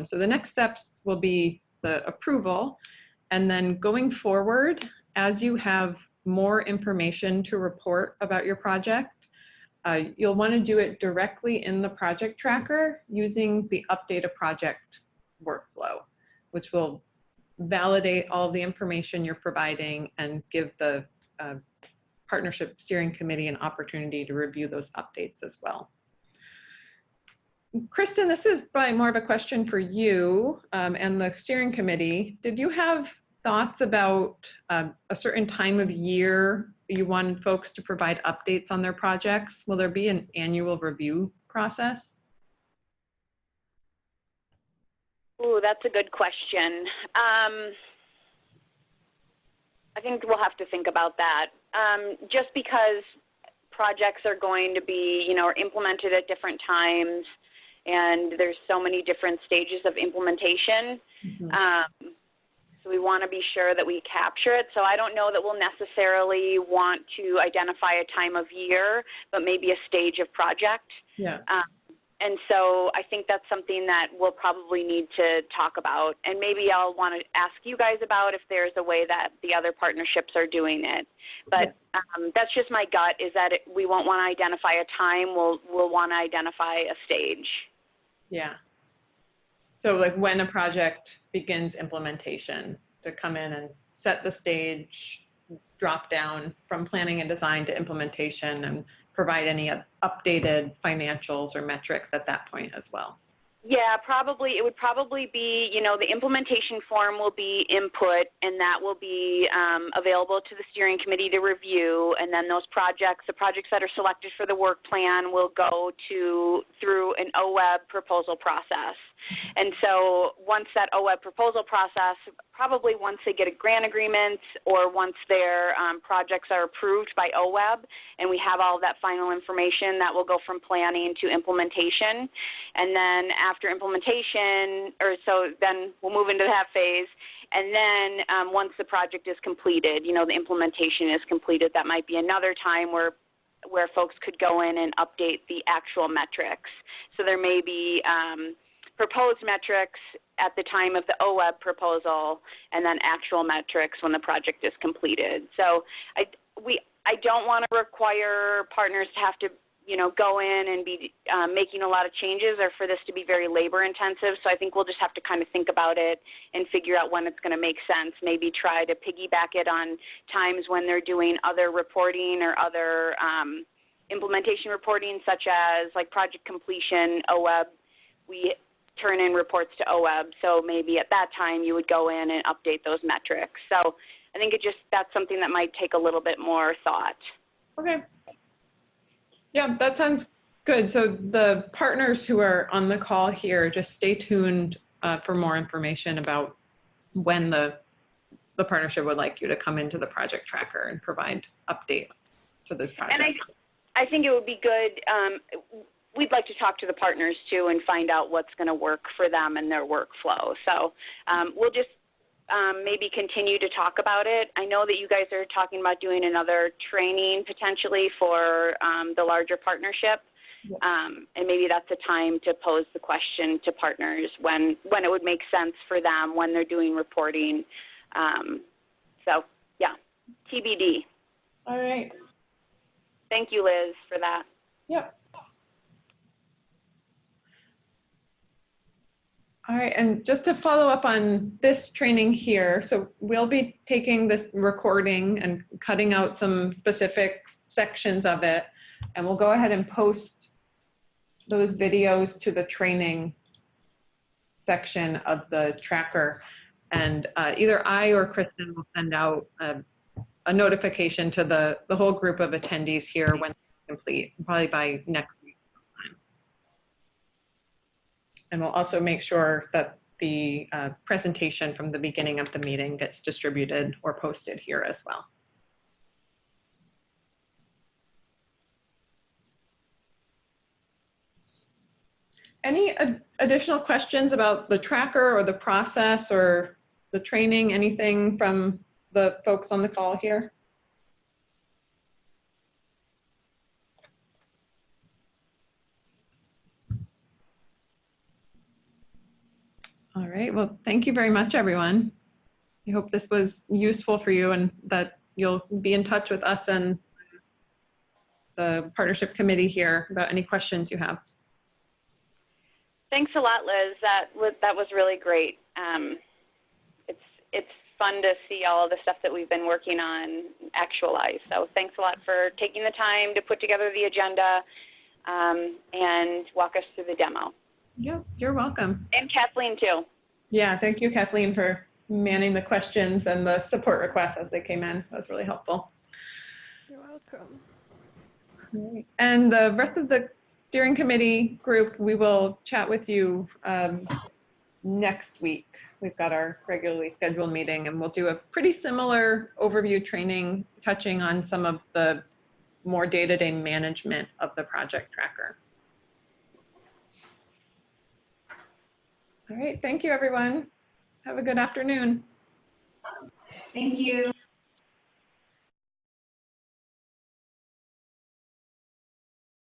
So the next steps will be the approval, and then going forward, as you have more information to report about your project, you'll want to do it directly in the project tracker using the update a project workflow, which will validate all the information you're providing and give the partnership steering committee an opportunity to review those updates as well. Kristen, this is probably more of a question for you and the steering committee. Did you have thoughts about a certain time of year you want folks to provide updates on their projects? Will there be an annual review process? Ooh, that's a good question. I think we'll have to think about that. Just because projects are going to be, are implemented at different times, and there's so many different stages of implementation. So we want to be sure that we capture it. So I don't know that we'll necessarily want to identify a time of year, but maybe a stage of project. Yeah. And so I think that's something that we'll probably need to talk about. And maybe I'll want to ask you guys about if there's a way that the other partnerships are doing it. But that's just my gut, is that we won't want to identify a time. We'll want to identify a stage. Yeah. So like when a project begins implementation, to come in and set the stage, drop down from planning and design to implementation, and provide any updated financials or metrics at that point as well. Yeah, probably. It would probably be, the implementation form will be input, and that will be available to the steering committee to review. And then the projects that are selected for the work plan will go through an OWEB proposal process. And so once that OWEB proposal process, probably once they get a grant agreement or once their projects are approved by OWEB and we have all of that final information, that will go from planning to implementation. And then after implementation, then we'll move into that phase. And then once the project is completed, the implementation is completed, that might be another time where folks could go in and update the actual metrics. So there may be proposed metrics at the time of the OWEB proposal, and then actual metrics when the project is completed. So I don't want to require partners to have to, go in and be making a lot of changes, or for this to be very labor intensive. So I think we'll just have to kind of think about it and figure out when it's going to make sense. Maybe try to piggyback it on times when they're doing other reporting or other implementation reporting, such as like project completion, OWEB. We turn in reports to OWEB, so maybe at that time you would go in and update those metrics. So I think that's something that might take a little bit more thought. Okay. Yeah, that sounds good. So the partners who are on the call here, just stay tuned for more information about when the partnership would like you to come into the project tracker and provide updates for this project. And I think it would be good. We'd like to talk to the partners too and find out what's going to work for them and their workflow. So we'll just maybe continue to talk about it. I know that you guys are talking about doing another training potentially for the larger partnership. And maybe that's a time to pose the question to partners when it would make sense for them when they're doing reporting. So yeah, TBD. All right. Thank you, Liz, for that. Yep. All right, and just to follow up on this training here, so we'll be taking this recording and cutting out some specific sections of it, and we'll go ahead and post those videos to the training section of the tracker. And either I or Kristen will send out a notification to the whole group of attendees here when it's complete, probably by next week. And we'll also make sure that the presentation from the beginning of the meeting gets distributed or posted here as well. Any additional questions about the tracker or the process or the training, anything from the folks on the call here? All right, well, thank you very much, everyone. I hope this was useful for you and that you'll be in touch with us and the partnership committee here about any questions you have. Thanks a lot, Liz. That was really great. It's fun to see all of the stuff that we've been working on actualize. So thanks a lot for taking the time to put together the agenda and walk us through the demo. Yeah, you're welcome. And Kathleen, too. Yeah, thank you, Kathleen, for manning the questions and the support requests as they came in. That was really helpful. You're welcome. All right. And the rest of the steering committee group, we will chat with you next week. We've got our regularly scheduled meeting, and we'll do a pretty similar overview training touching on some of the more day-to-day management of the project tracker. All right, thank you, everyone. Have a good afternoon. Thank you.